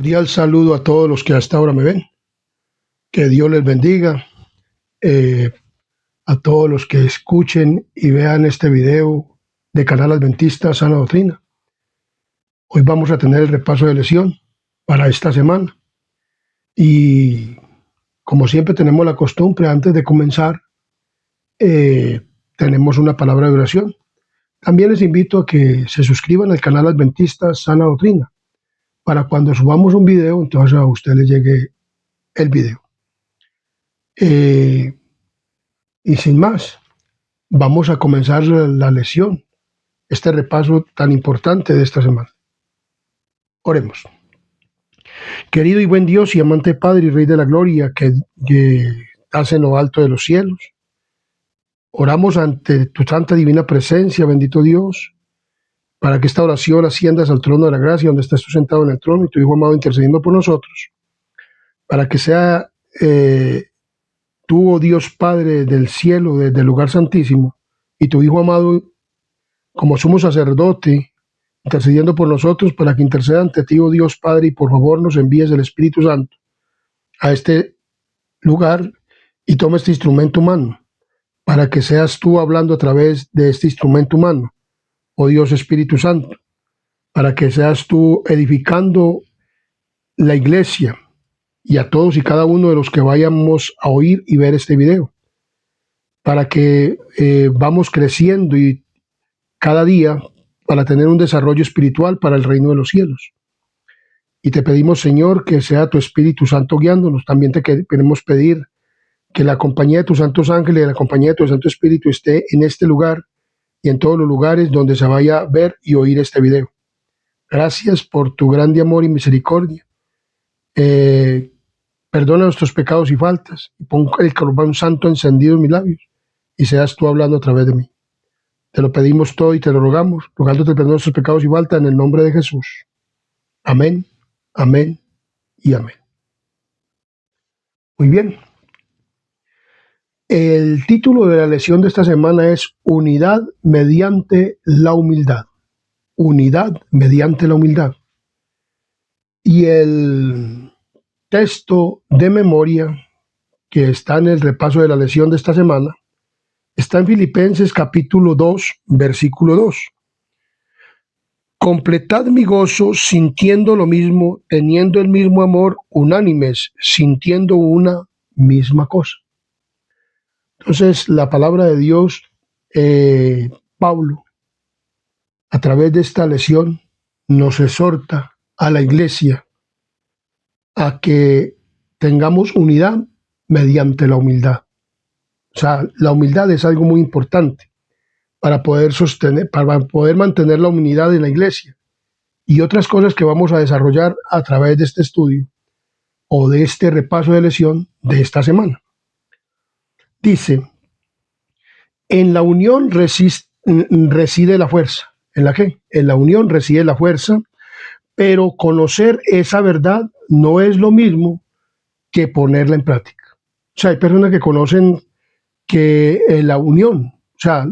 Cordial saludo a todos los que hasta ahora me ven. Que Dios les bendiga. eh, a todos los que escuchen y vean este video de Canal Adventista Sana Doctrina. Hoy vamos a tener el repaso de lección para esta semana. Y como siempre tenemos la costumbre, antes de comenzar, tenemos una palabra de oración. También les invito a que se suscriban al Canal Adventista Sana Doctrina, para cuando subamos un video, entonces a usted le llegue el video. Y sin más, vamos a comenzar la lección, este repaso tan importante de esta semana. Oremos. Querido y buen Dios y amante Padre y Rey de la Gloria, que estás en lo alto de los cielos, oramos ante tu santa divina presencia, bendito Dios, para que esta oración asciendas al trono de la gracia, donde estás tú sentado en el trono y tu Hijo amado intercediendo por nosotros, para que sea tú, oh Dios Padre del cielo, desde el lugar santísimo, y tu Hijo amado como sumo sacerdote, intercediendo por nosotros, para que interceda ante ti, oh Dios Padre, y por favor nos envíes el Espíritu Santo a este lugar y tome este instrumento humano, para que seas tú hablando a través de este instrumento humano, oh Dios Espíritu Santo, para que seas tú edificando la iglesia y a todos y cada uno de los que vayamos a oír y ver este video, para que vamos creciendo y cada día para tener un desarrollo espiritual para el reino de los cielos. Y te pedimos, Señor, que sea tu Espíritu Santo guiándonos. También te queremos pedir que la compañía de tus santos ángeles y la compañía de tu Santo Espíritu esté en este lugar y en todos los lugares donde se vaya a ver y oír este video. Gracias por tu grande amor y misericordia. Perdona nuestros pecados y faltas. Y pon el carbón santo encendido en mis labios y seas tú hablando a través de mí. Te lo pedimos todo y te lo rogamos, rogándote el perdón de nuestros pecados y faltas en el nombre de Jesús. Amén, amén y amén. Muy bien. El título de la lección de esta semana es Unidad mediante la humildad. Unidad mediante la humildad. Y el texto de memoria que está en el repaso de la lección de esta semana está en Filipenses capítulo 2, versículo 2. Completad mi gozo sintiendo lo mismo, teniendo el mismo amor, unánimes, sintiendo una misma cosa. Entonces, la palabra de Dios, Pablo, a través de esta lección, nos exhorta a la iglesia a que tengamos unidad mediante la humildad. O sea, la humildad es algo muy importante para poder sostener, para poder mantener la unidad en la iglesia. Y otras cosas que vamos a desarrollar a través de este estudio o de este repaso de lección de esta semana. Dice, en la unión reside la fuerza. ¿En la qué? En la unión reside la fuerza, pero conocer esa verdad no es lo mismo que ponerla en práctica. O sea, hay personas que conocen que la unión, o sea,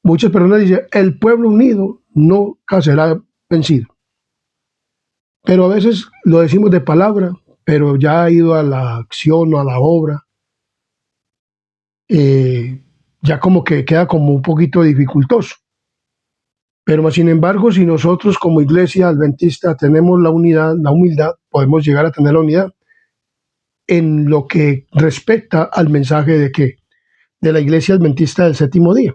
muchas personas dicen, el pueblo unido nunca será vencido. Pero a veces lo decimos de palabra, pero ya ha ido a la acción o a la obra, ya como que queda como un poquito dificultoso. Pero más sin embargo, si nosotros como iglesia adventista tenemos la unidad, la humildad, podemos llegar a tener la unidad en lo que respecta al mensaje de que de la iglesia adventista del séptimo día.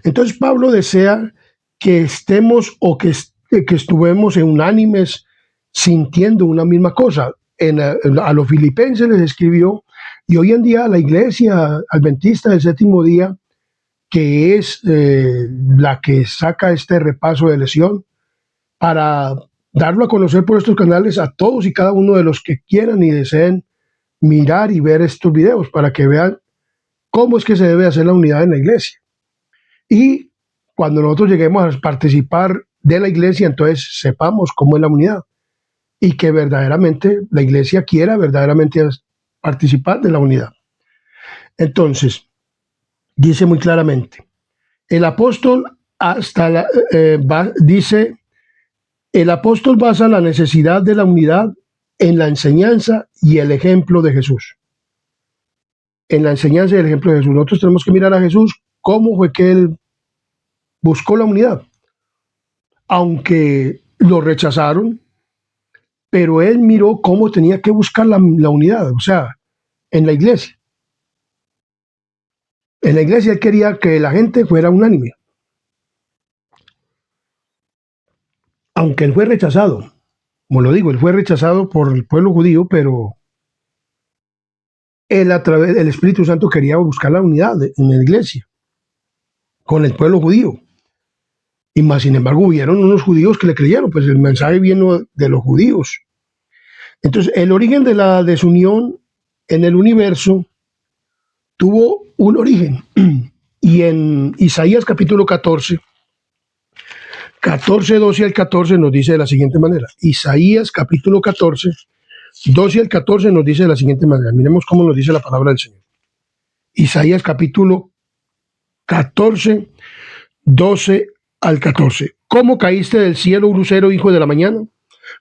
Entonces Pablo desea que estemos o que estuvemos en unánimes sintiendo una misma cosa. A los filipenses les escribió, y hoy en día la iglesia adventista del séptimo día, que es la que saca este repaso de lección, para darlo a conocer por estos canales a todos y cada uno de los que quieran y deseen mirar y ver estos videos, para que vean cómo es que se debe hacer la unidad en la iglesia. Y cuando nosotros lleguemos a participar de la iglesia, entonces sepamos cómo es la unidad y que verdaderamente la iglesia quiera verdaderamente participar de la unidad. Entonces, dice muy claramente, el apóstol dice El apóstol basa la necesidad de la unidad en la enseñanza y el ejemplo de Jesús. En la enseñanza y el ejemplo de Jesús. Nosotros tenemos que mirar a Jesús, cómo fue que él buscó la unidad. Aunque lo rechazaron, pero él miró cómo tenía que buscar la unidad, o sea, en la iglesia. En la iglesia él quería que la gente fuera unánime. Aunque él fue rechazado, como lo digo, él fue rechazado por el pueblo judío, pero él a través del Espíritu Santo quería buscar la unidad en la iglesia, con el pueblo judío. Y más, sin embargo, hubieron unos judíos que le creyeron, pues el mensaje vino de los judíos. Entonces, el origen de la desunión en el universo tuvo un origen. Y en Isaías capítulo 14, 12 al 14 nos dice de la siguiente manera. Isaías capítulo 14, 12 al 14 nos dice de la siguiente manera. Miremos cómo nos dice la palabra del Señor. Isaías capítulo 14, 12 al 14. ¿Cómo caíste del cielo, lucero, hijo de la mañana?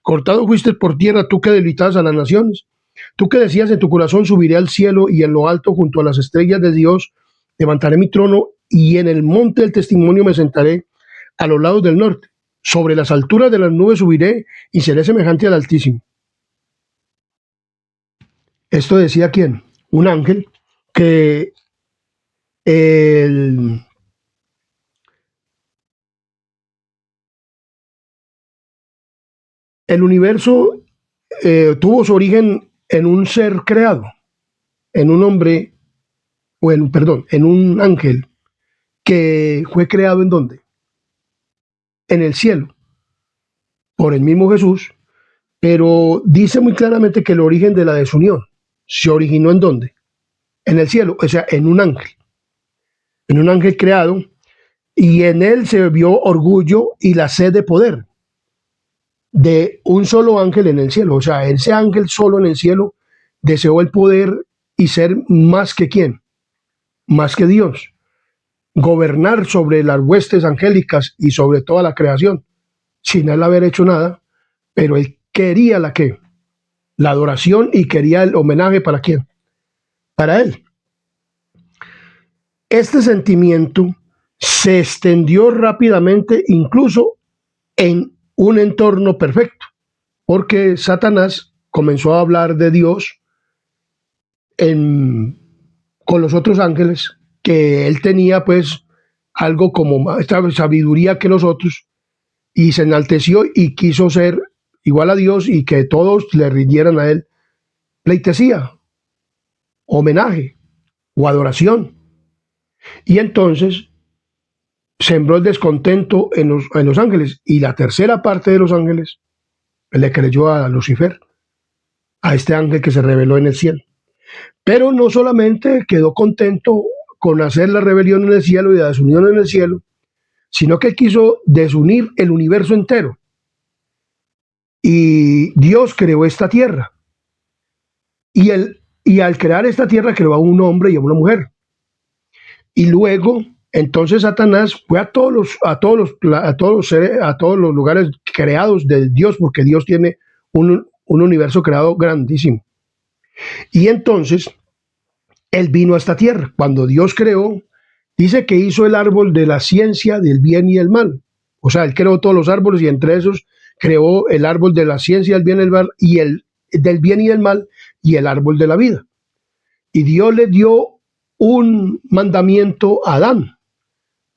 Cortado fuiste por tierra, tú que debilitabas a las naciones. Tú que decías en tu corazón, subiré al cielo y en lo alto junto a las estrellas de Dios, levantaré mi trono y en el monte del testimonio me sentaré a los lados del norte. Sobre las alturas de las nubes subiré y seré semejante al Altísimo. Esto decía quién? Un ángel que el universo tuvo su origen en un ser creado, en un hombre, en un ángel que fue creado ¿en dónde? En el cielo, por el mismo Jesús, pero dice muy claramente que el origen de la desunión se originó ¿en dónde? En el cielo, o sea, en un ángel creado, y en él se vio orgullo y la sed de poder de un solo ángel en el cielo. O sea, ese ángel solo en el cielo deseó el poder y ser más que quién, más que Dios, gobernar sobre las huestes angélicas y sobre toda la creación, sin él haber hecho nada, pero él quería la adoración y quería el homenaje para quién, para él. Este sentimiento se extendió rápidamente incluso en un entorno perfecto, porque Satanás comenzó a hablar de Dios con los otros ángeles, que él tenía pues algo como esta sabiduría que los otros, y se enalteció y quiso ser igual a Dios y que todos le rindieran a él pleitesía, homenaje o adoración. Y entonces sembró el descontento en los ángeles, y la tercera parte de los ángeles le creyó a Lucifer, a este ángel que se reveló en el cielo. Pero no solamente quedó contento con hacer la rebelión en el cielo y la desunión en el cielo, sino que quiso desunir el universo entero. Y Dios creó esta tierra. Y al crear esta tierra creó a un hombre y a una mujer. Y luego, entonces Satanás fue a todos los lugares creados de Dios, porque Dios tiene un universo creado grandísimo. Y entonces él vino a esta tierra. Cuando Dios creó, dice que hizo el árbol de la ciencia del bien y el mal. O sea, él creó todos los árboles y entre esos creó el árbol de la ciencia del bien y el mal, y el del bien y del mal, y el árbol de la vida. Y Dios le dio un mandamiento a Adán.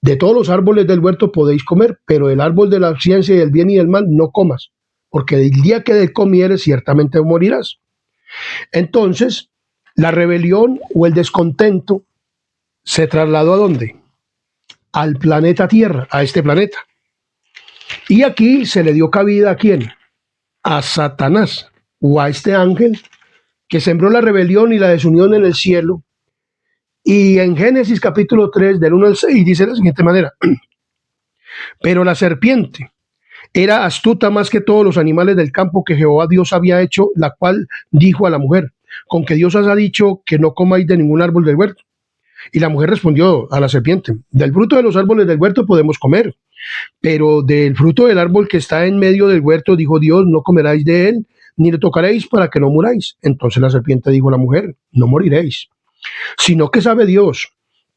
De todos los árboles del huerto podéis comer, pero el árbol de la ciencia y del bien y del mal no comas, porque el día que de comieres ciertamente morirás. Entonces, la rebelión o el descontento se trasladó ¿a dónde? Al planeta Tierra, a este planeta. Y aquí se le dio cabida ¿a quién? A Satanás, o a este ángel que sembró la rebelión y la desunión en el cielo. Y en Génesis capítulo 3, del 1 al 6, dice de la siguiente manera: pero la serpiente era astuta más que todos los animales del campo que Jehová Dios había hecho, la cual dijo a la mujer: con que Dios os ha dicho que no comáis de ningún árbol del huerto. Y la mujer respondió a la serpiente: del fruto de los árboles del huerto podemos comer, Pero del fruto del árbol que está en medio del huerto, dijo Dios, no comeráis de él, ni le tocaréis para que no muráis. Entonces la serpiente dijo a la mujer, no moriréis, sino que sabe Dios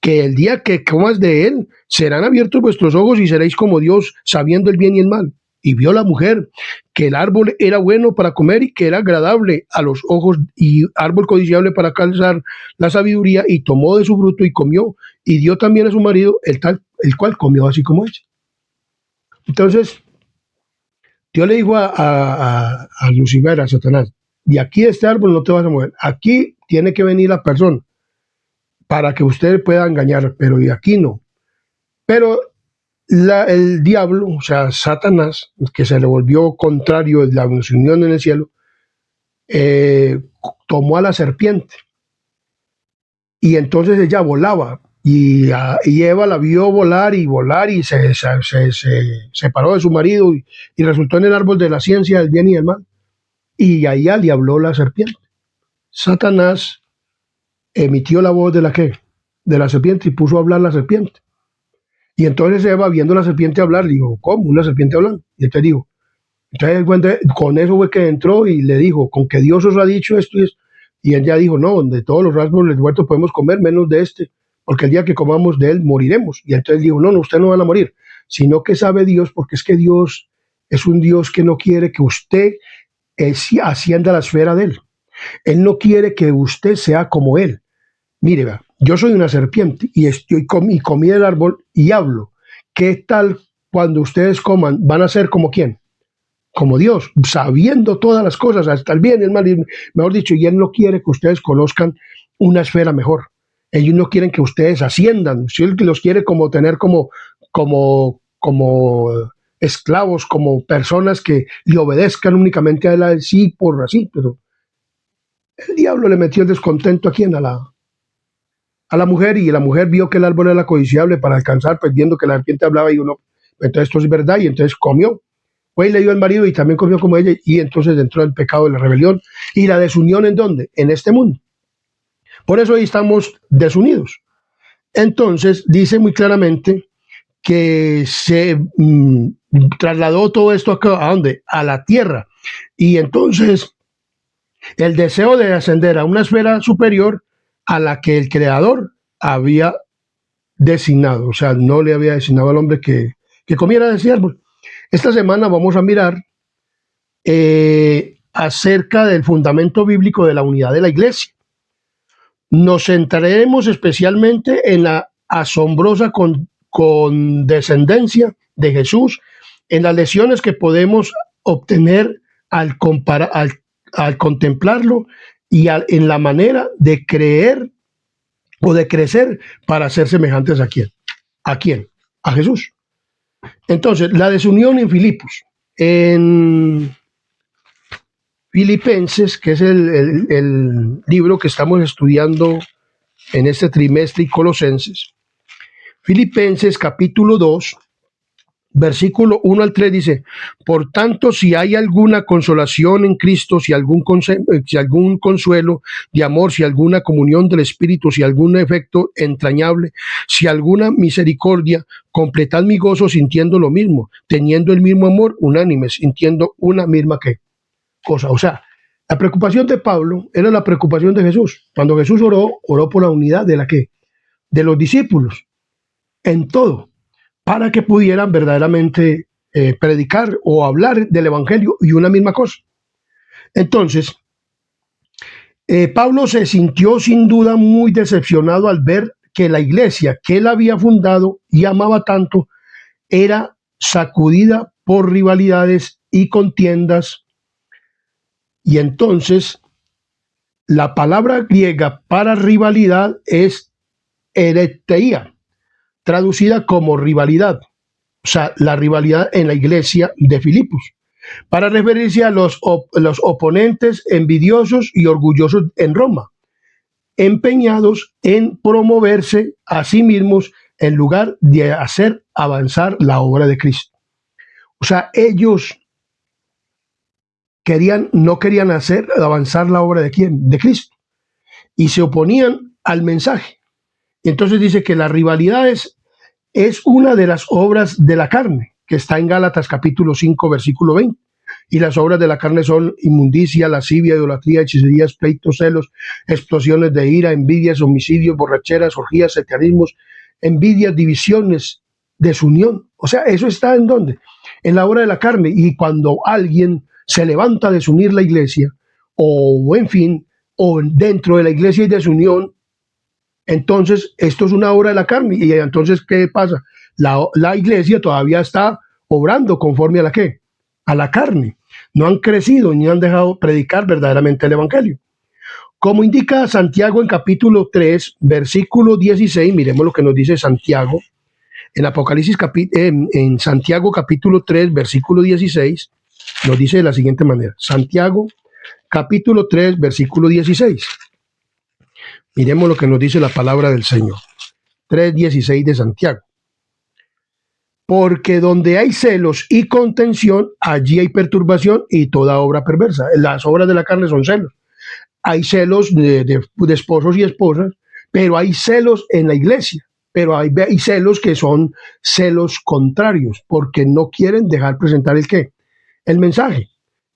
que el día que comas de él, serán abiertos vuestros ojos y seréis como Dios, sabiendo el bien y el mal. Y vio la mujer que el árbol era bueno para comer y que era agradable a los ojos y árbol codiciable para alcanzar la sabiduría, y tomó de su fruto y comió, y dio también a su marido, el cual comió así como ella. Entonces, Dios le dijo a Lucifer, a Satanás, de aquí de este árbol no te vas a mover, aquí tiene que venir la persona para que usted pueda engañar, pero de aquí no. Pero el diablo, o sea, Satanás, que se le volvió contrario de la unión en el cielo, eh, tomó a la serpiente y entonces ella volaba y Eva la vio volar y se separó de su marido y resultó en el árbol de la ciencia del bien y del mal, y allá le habló la serpiente. Satanás emitió la voz de la serpiente y puso a hablar la serpiente. Y entonces Eva, viendo a la serpiente hablar, le dijo, ¿cómo? ¿Una serpiente hablando? Y él te dijo, entonces con eso fue que entró y le dijo, con que Dios os ha dicho esto y esto. Y ella dijo, no, de todos los árboles muertos podemos comer, menos de este, porque el día que comamos de él moriremos. Y entonces dijo, no, usted no van a morir, sino que sabe Dios, porque es que Dios es un Dios que no quiere que usted ascienda a la esfera de él. Él no quiere que usted sea como él. Mire, vea, yo soy una serpiente y comí del árbol y hablo. ¿Qué tal cuando ustedes coman? ¿Van a ser como quién? Como Dios, sabiendo todas las cosas, hasta el bien y el mal, mejor dicho, y Él no quiere que ustedes conozcan una esfera mejor. Ellos no quieren que ustedes asciendan, si Él los quiere como tener como esclavos, como personas que le obedezcan únicamente a Él, sí, por así, pero el diablo le metió el descontento a quién, a la mujer, y la mujer vio que el árbol era codiciable para alcanzar, pues viendo que la serpiente hablaba, y uno, entonces esto es verdad, y entonces comió. Fue y le dio al marido y también comió como ella, y entonces entró el pecado de la rebelión y la desunión. ¿En dónde? En este mundo. Por eso ahí estamos desunidos. Entonces dice muy claramente que se trasladó todo esto acá, ¿a dónde? A la tierra. Y entonces el deseo de ascender a una esfera superior a la que el creador había designado, o sea, no le había designado al hombre que comiera de ese árbol. Esta semana vamos a mirar acerca del fundamento bíblico de la unidad de la iglesia. Nos centraremos especialmente en la asombrosa condescendencia de Jesús, en las lecciones que podemos obtener al contemplarlo y en la manera de creer o de crecer para ser semejantes a quién. ¿A quién? A Jesús. Entonces, la desunión en Filipos. En Filipenses, que es el libro que estamos estudiando en este trimestre, y Colosenses. Filipenses capítulo 2, versículo 1 al 3 dice, por tanto, si hay alguna consolación en Cristo, si algún consuelo de amor, si alguna comunión del Espíritu, si algún efecto entrañable, si alguna misericordia, completad mi gozo sintiendo lo mismo, teniendo el mismo amor, unánimes, sintiendo una misma cosa. O sea, la preocupación de Pablo era la preocupación de Jesús. Cuando Jesús oró por la unidad de de los discípulos en todo, para que pudieran verdaderamente predicar o hablar del evangelio y una misma cosa. Entonces, Pablo se sintió sin duda muy decepcionado al ver que la iglesia que él había fundado y amaba tanto era sacudida por rivalidades y contiendas. Y entonces la palabra griega para rivalidad es hereteía, traducida como rivalidad, o sea, la rivalidad en la iglesia de Filipos, para referirse a los oponentes envidiosos y orgullosos en Roma, empeñados en promoverse a sí mismos en lugar de hacer avanzar la obra de Cristo. O sea, ellos no querían hacer avanzar la obra de ¿quién? De Cristo. Y se oponían al mensaje. Y entonces dice que las rivalidades es una de las obras de la carne, que está en Gálatas capítulo 5, versículo 20. Y las obras de la carne son inmundicia, lascivia, idolatría, hechicerías, pleitos, celos, explosiones de ira, envidias, homicidios, borracheras, orgías, sectarismos, envidias, divisiones, desunión. O sea, eso está ¿en dónde? En la obra de la carne. Y cuando alguien se levanta a desunir la iglesia, o en fin, o dentro de la iglesia hay desunión, entonces esto es una obra de la carne. Y entonces, ¿qué pasa? La iglesia todavía está obrando conforme a la ¿qué? A la carne. No han crecido ni han dejado predicar verdaderamente el evangelio. Como indica Santiago en capítulo 3, versículo 16, miremos lo que nos dice Santiago. En Apocalipsis, en Santiago capítulo 3, versículo 16, nos dice de la siguiente manera. Santiago capítulo 3, versículo 16. Miremos lo que nos dice la palabra del Señor. 3:16 de Santiago. Porque donde hay celos y contención, allí hay perturbación y toda obra perversa. Las obras de la carne son celos. Hay celos de esposos y esposas, pero hay celos en la iglesia. Pero hay celos que son celos contrarios, porque no quieren dejar presentar el qué, el mensaje.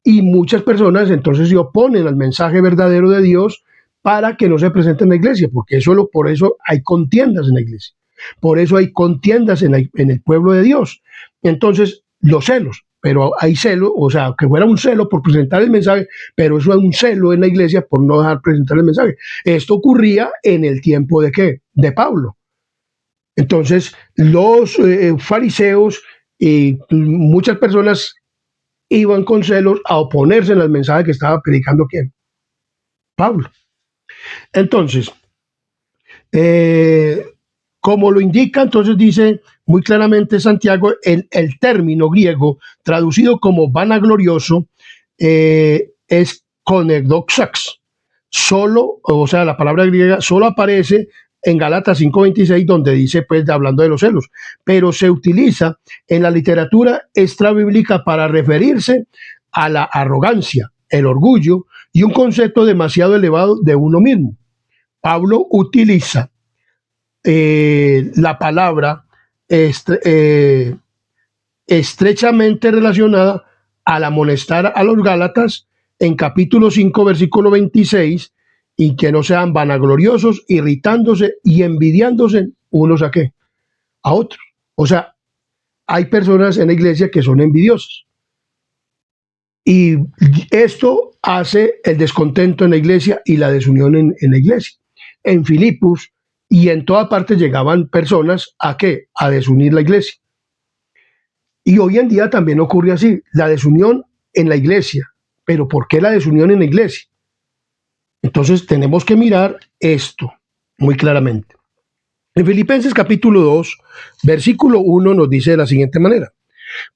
Y muchas personas entonces se oponen al mensaje verdadero de Dios para que no se presente en la iglesia, porque por eso hay contiendas en la iglesia. Por eso hay contiendas en el pueblo de Dios. Entonces, los celos, pero hay celo, o sea, que fuera un celo por presentar el mensaje, pero eso es un celo en la iglesia por no dejar presentar el mensaje. Esto ocurría en el tiempo de ¿qué? De Pablo. Entonces, los fariseos y muchas personas iban con celos a oponerse al mensaje que estaba predicando ¿quién? Pablo. Entonces, como lo indica, entonces dice muy claramente Santiago, el término griego traducido como vanaglorioso es konedoxax. Solo, o sea, la palabra griega solo aparece en Gálatas 5:26, donde dice, pues, hablando de los celos, pero se utiliza en la literatura extrabíblica para referirse a la arrogancia, el orgullo y un concepto demasiado elevado de uno mismo. Pablo utiliza la palabra estrechamente relacionada al amonestar a los Gálatas en capítulo 5, versículo 26, y que no sean vanagloriosos, irritándose y envidiándose unos a qué, a otros. O sea, hay personas en la iglesia que son envidiosas. Y esto hace el descontento en la iglesia y la desunión en la iglesia. En Filipos y en toda parte llegaban personas a qué, a desunir la iglesia. Y hoy en día también ocurre así, la desunión en la iglesia. Pero ¿por qué la desunión en la iglesia? Entonces tenemos que mirar esto muy claramente. En Filipenses capítulo 2, versículo 1 nos dice de la siguiente manera: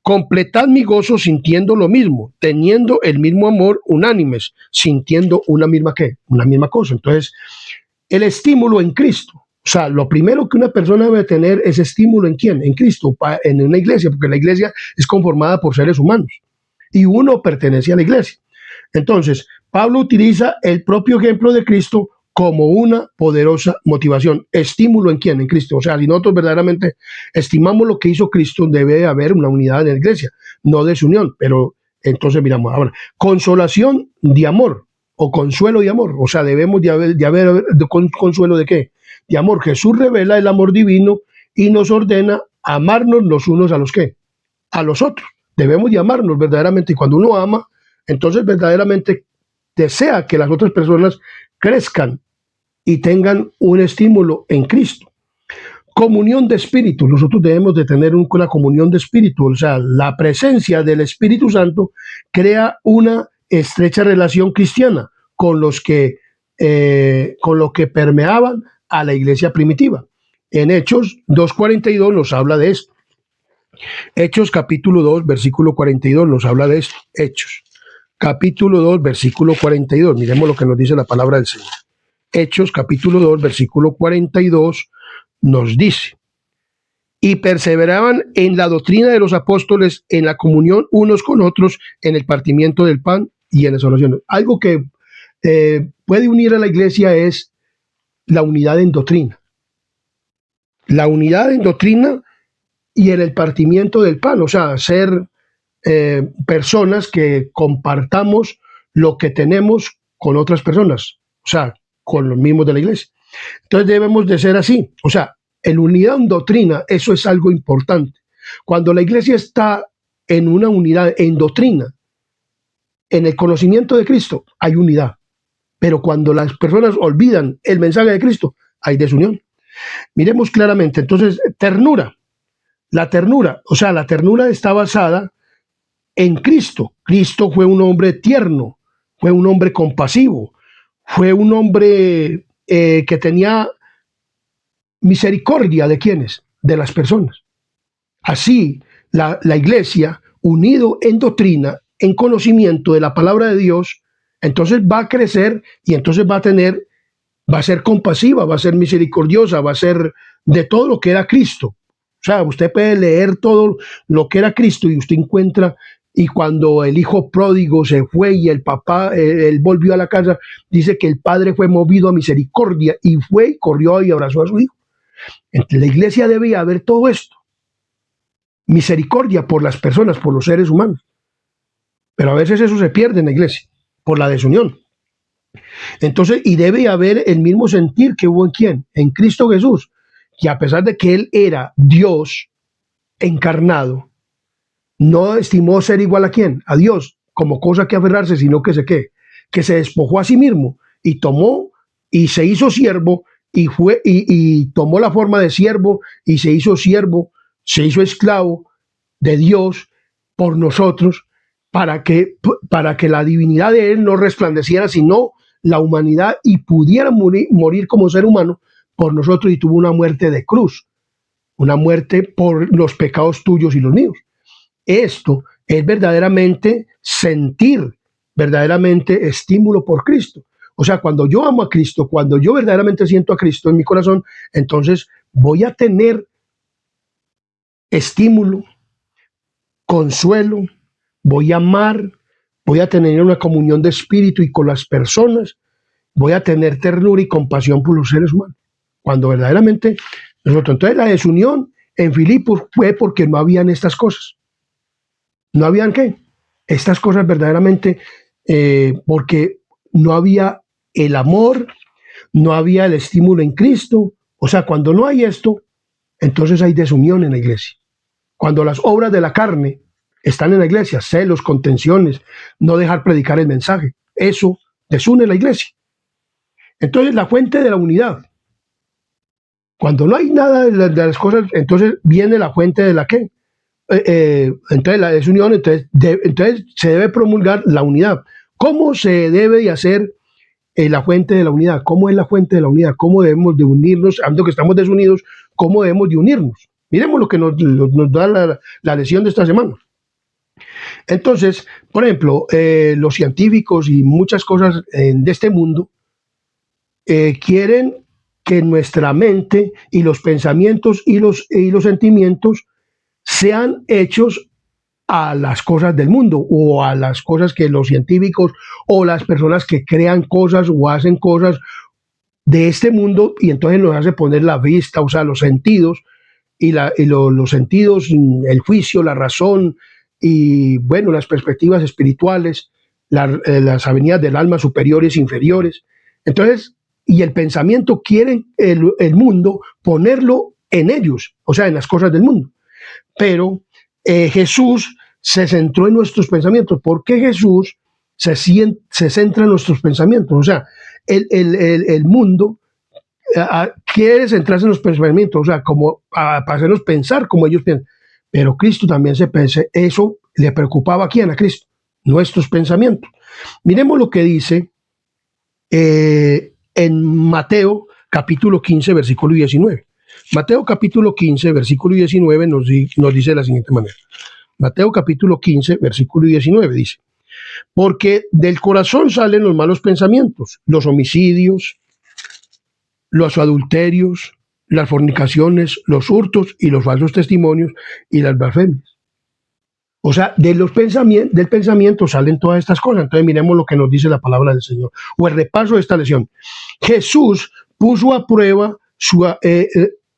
completad mi gozo sintiendo lo mismo, teniendo el mismo amor, unánimes, sintiendo una misma ¿qué? Una misma cosa. Entonces, el estímulo en Cristo. O sea, lo primero que una persona debe tener es estímulo en quién, en Cristo, en una iglesia, porque la iglesia es conformada por seres humanos y uno pertenece a la iglesia. Entonces, Pablo utiliza el propio ejemplo de Cristo como una poderosa motivación. ¿Estímulo en quién? En Cristo. O sea, si nosotros verdaderamente estimamos lo que hizo Cristo, debe haber una unidad en la iglesia, no desunión. Pero entonces miramos ahora, consolación de amor o consuelo de amor. O sea, debemos de haber consuelo de qué? De amor. Jesús revela el amor divino y nos ordena amarnos los unos a los qué, a los otros. Debemos de amarnos verdaderamente, y cuando uno ama, entonces verdaderamente desea que las otras personas crezcan y tengan un estímulo en Cristo. Comunión de espíritu. Nosotros debemos de tener una comunión de espíritu. O sea, la presencia del Espíritu Santo crea una estrecha relación cristiana con los que permeaban a la iglesia primitiva. En Hechos 2:42 nos habla de esto. Hechos capítulo 2, versículo 42 nos habla de esto. Hechos capítulo 2, versículo 42. Miremos lo que nos dice la palabra del Señor. Hechos capítulo 2, versículo 42 nos dice: y perseveraban en la doctrina de los apóstoles, en la comunión unos con otros, en el partimiento del pan y en las oraciones. Algo que puede unir a la iglesia es la unidad en doctrina. La unidad en doctrina y en el partimiento del pan, o sea, ser personas que compartamos lo que tenemos con otras personas, o sea, con los mismos de la iglesia. Entonces debemos de ser así, o sea, en unidad en doctrina, eso es algo importante. Cuando la iglesia está en una unidad en doctrina, en el conocimiento de Cristo, hay unidad. Pero cuando las personas olvidan el mensaje de Cristo, hay desunión. Miremos claramente, entonces, ternura. La ternura, o sea, la ternura está basada en Cristo. Cristo fue un hombre tierno, fue un hombre compasivo, fue un hombre que tenía misericordia de quienes, de las personas. Así, la iglesia, unido en doctrina, en conocimiento de la palabra de Dios, entonces va a crecer y entonces va a ser compasiva, va a ser misericordiosa, va a ser de todo lo que era Cristo. O sea, usted puede leer todo lo que era Cristo y usted encuentra, y cuando el hijo pródigo se fue y el papá, él volvió a la casa, dice que el padre fue movido a misericordia y fue y corrió y abrazó a su hijo. En la iglesia debe haber todo esto. Misericordia por las personas, por los seres humanos. Pero a veces eso se pierde en la iglesia, por la desunión. Entonces, y debe haber el mismo sentir que hubo en quién, en Cristo Jesús, que a pesar de que Él era Dios encarnado, no estimó ser igual a quién, a Dios, como cosa que aferrarse, sino que que se despojó a sí mismo y tomó y se hizo siervo y tomó la forma de siervo y se hizo siervo, se hizo esclavo de Dios por nosotros para que la divinidad de Él no resplandeciera, sino la humanidad y pudiera morir como ser humano por nosotros, y tuvo una muerte de cruz, una muerte por los pecados tuyos y los míos. Esto es verdaderamente sentir, verdaderamente estímulo por Cristo. O sea, cuando yo amo a Cristo, cuando yo verdaderamente siento a Cristo en mi corazón, entonces voy a tener estímulo, consuelo, voy a amar, voy a tener una comunión de espíritu y con las personas, voy a tener ternura y compasión por los seres humanos. Cuando verdaderamente nosotros, entonces la desunión en Filipos fue porque no habían estas cosas. ¿No habían qué? Estas cosas verdaderamente, porque no había el amor, no había el estímulo en Cristo. O sea, cuando no hay esto, entonces hay desunión en la iglesia. Cuando las obras de la carne están en la iglesia, celos, contenciones, no dejar predicar el mensaje, eso desune la iglesia. Entonces, la fuente de la unidad. Cuando no hay nada de las cosas, entonces viene la fuente de la qué. Entonces la desunión, entonces se debe promulgar la unidad. ¿Cómo se debe de hacer la fuente de la unidad? ¿Cómo es la fuente de la unidad? ¿Cómo debemos de unirnos? Ando que estamos desunidos, ¿cómo debemos de unirnos? Miremos lo que nos da la lección de esta semana. Entonces, por ejemplo, los científicos y muchas cosas de este mundo quieren que nuestra mente y los pensamientos y los sentimientos sean hechos a las cosas del mundo o a las cosas que los científicos o las personas que crean cosas o hacen cosas de este mundo, y entonces nos hace poner la vista, o sea, los sentidos los sentidos, el juicio, la razón y, bueno, las perspectivas espirituales, las avenidas del alma superiores e inferiores. Entonces, y el pensamiento quieren el mundo ponerlo en ellos, o sea, en las cosas del mundo. Pero Jesús se centró en nuestros pensamientos. ¿Por qué Jesús se centra en nuestros pensamientos? O sea, el mundo quiere centrarse en los pensamientos, o sea, como para hacernos pensar como ellos piensan. Pero Cristo también eso le preocupaba a quién, a Cristo, nuestros pensamientos. Miremos lo que dice en Mateo capítulo 15, versículo 19. Mateo capítulo 15, versículo 19 nos dice de la siguiente manera. Mateo capítulo 15, versículo 19 dice: porque del corazón salen los malos pensamientos, los homicidios, los adulterios, las fornicaciones, los hurtos y los falsos testimonios y las blasfemias. O sea, del pensamiento salen todas estas cosas. Entonces miremos lo que nos dice la palabra del Señor, o el repaso de esta lección. Jesús puso a prueba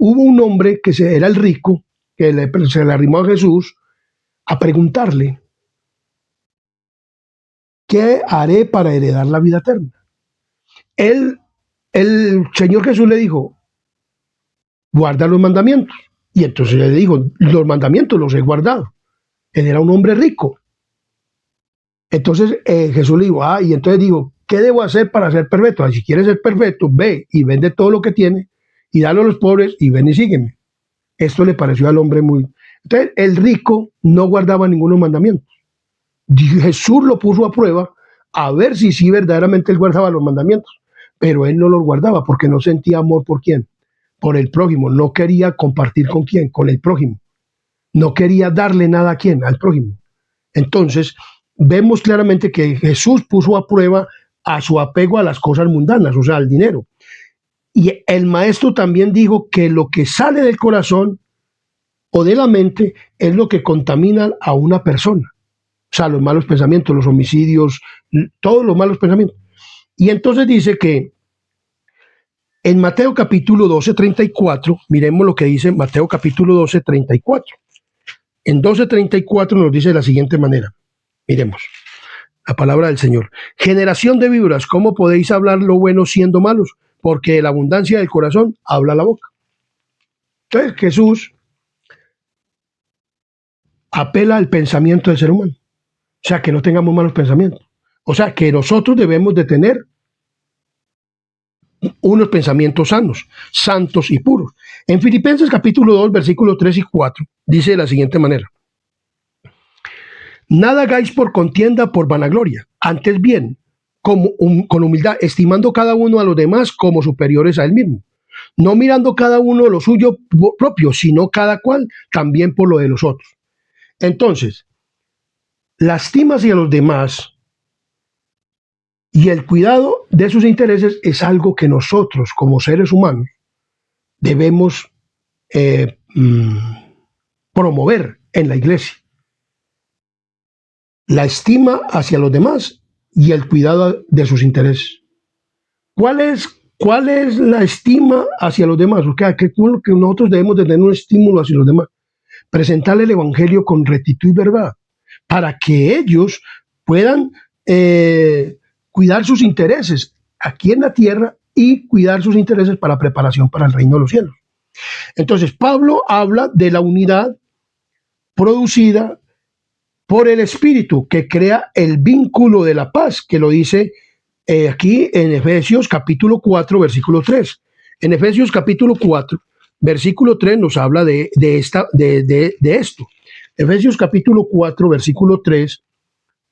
hubo un hombre que era el rico, se le arrimó a Jesús a preguntarle, ¿qué haré para heredar la vida eterna? El Señor Jesús le dijo, guarda los mandamientos. Y entonces le dijo, los mandamientos los he guardado. Él era un hombre rico. Entonces Jesús le dijo, y entonces digo, ¿qué debo hacer para ser perfecto? Si quieres ser perfecto, ve y vende todo lo que tiene y dalo a los pobres y ven y sígueme. Esto le pareció al hombre muy... Entonces el rico no guardaba ninguno mandamiento. Jesús lo puso a prueba a ver si sí verdaderamente él guardaba los mandamientos, pero él no los guardaba porque no sentía amor por quién, por el prójimo, no quería compartir con quién, con el prójimo, no quería darle nada a quién, al prójimo. Entonces vemos claramente que Jesús puso a prueba a su apego a las cosas mundanas, o sea, al dinero. Y el maestro también dijo que lo que sale del corazón o de la mente es lo que contamina a una persona. O sea, los malos pensamientos, los homicidios, todos los malos pensamientos. Y entonces dice que en Mateo capítulo 12, 34, miremos lo que dice Mateo capítulo 12, 34. En 12, 34 nos dice de la siguiente manera. Miremos la palabra del Señor. Generación de víboras, ¿cómo podéis hablar lo bueno siendo malos? Porque de la abundancia del corazón habla la boca. Entonces Jesús apela al pensamiento del ser humano. O sea, que no tengamos malos pensamientos. O sea, que nosotros debemos de tener unos pensamientos sanos, santos y puros. En Filipenses capítulo 2, versículos 3 y 4, dice de la siguiente manera. Nada hagáis por contienda, por vanagloria, antes bien, con humildad, estimando cada uno a los demás como superiores a él mismo, no mirando cada uno lo suyo propio, sino cada cual también por lo de los otros. Entonces, la estima hacia los demás y el cuidado de sus intereses es algo que nosotros, como seres humanos, debemos promover en la iglesia. La estima hacia los demás y el cuidado de sus intereses. ¿Cuál es la estima hacia los demás? O sea, que nosotros debemos de tener un estímulo hacia los demás. Presentarle el evangelio con rectitud y verdad, para que ellos puedan cuidar sus intereses aquí en la tierra y cuidar sus intereses para preparación para el reino de los cielos. Entonces, Pablo habla de la unidad producida por el Espíritu, que crea el vínculo de la paz, que lo dice aquí en Efesios capítulo 4, versículo 3. En Efesios capítulo 4, versículo 3 nos habla de esto. Efesios capítulo 4, versículo 3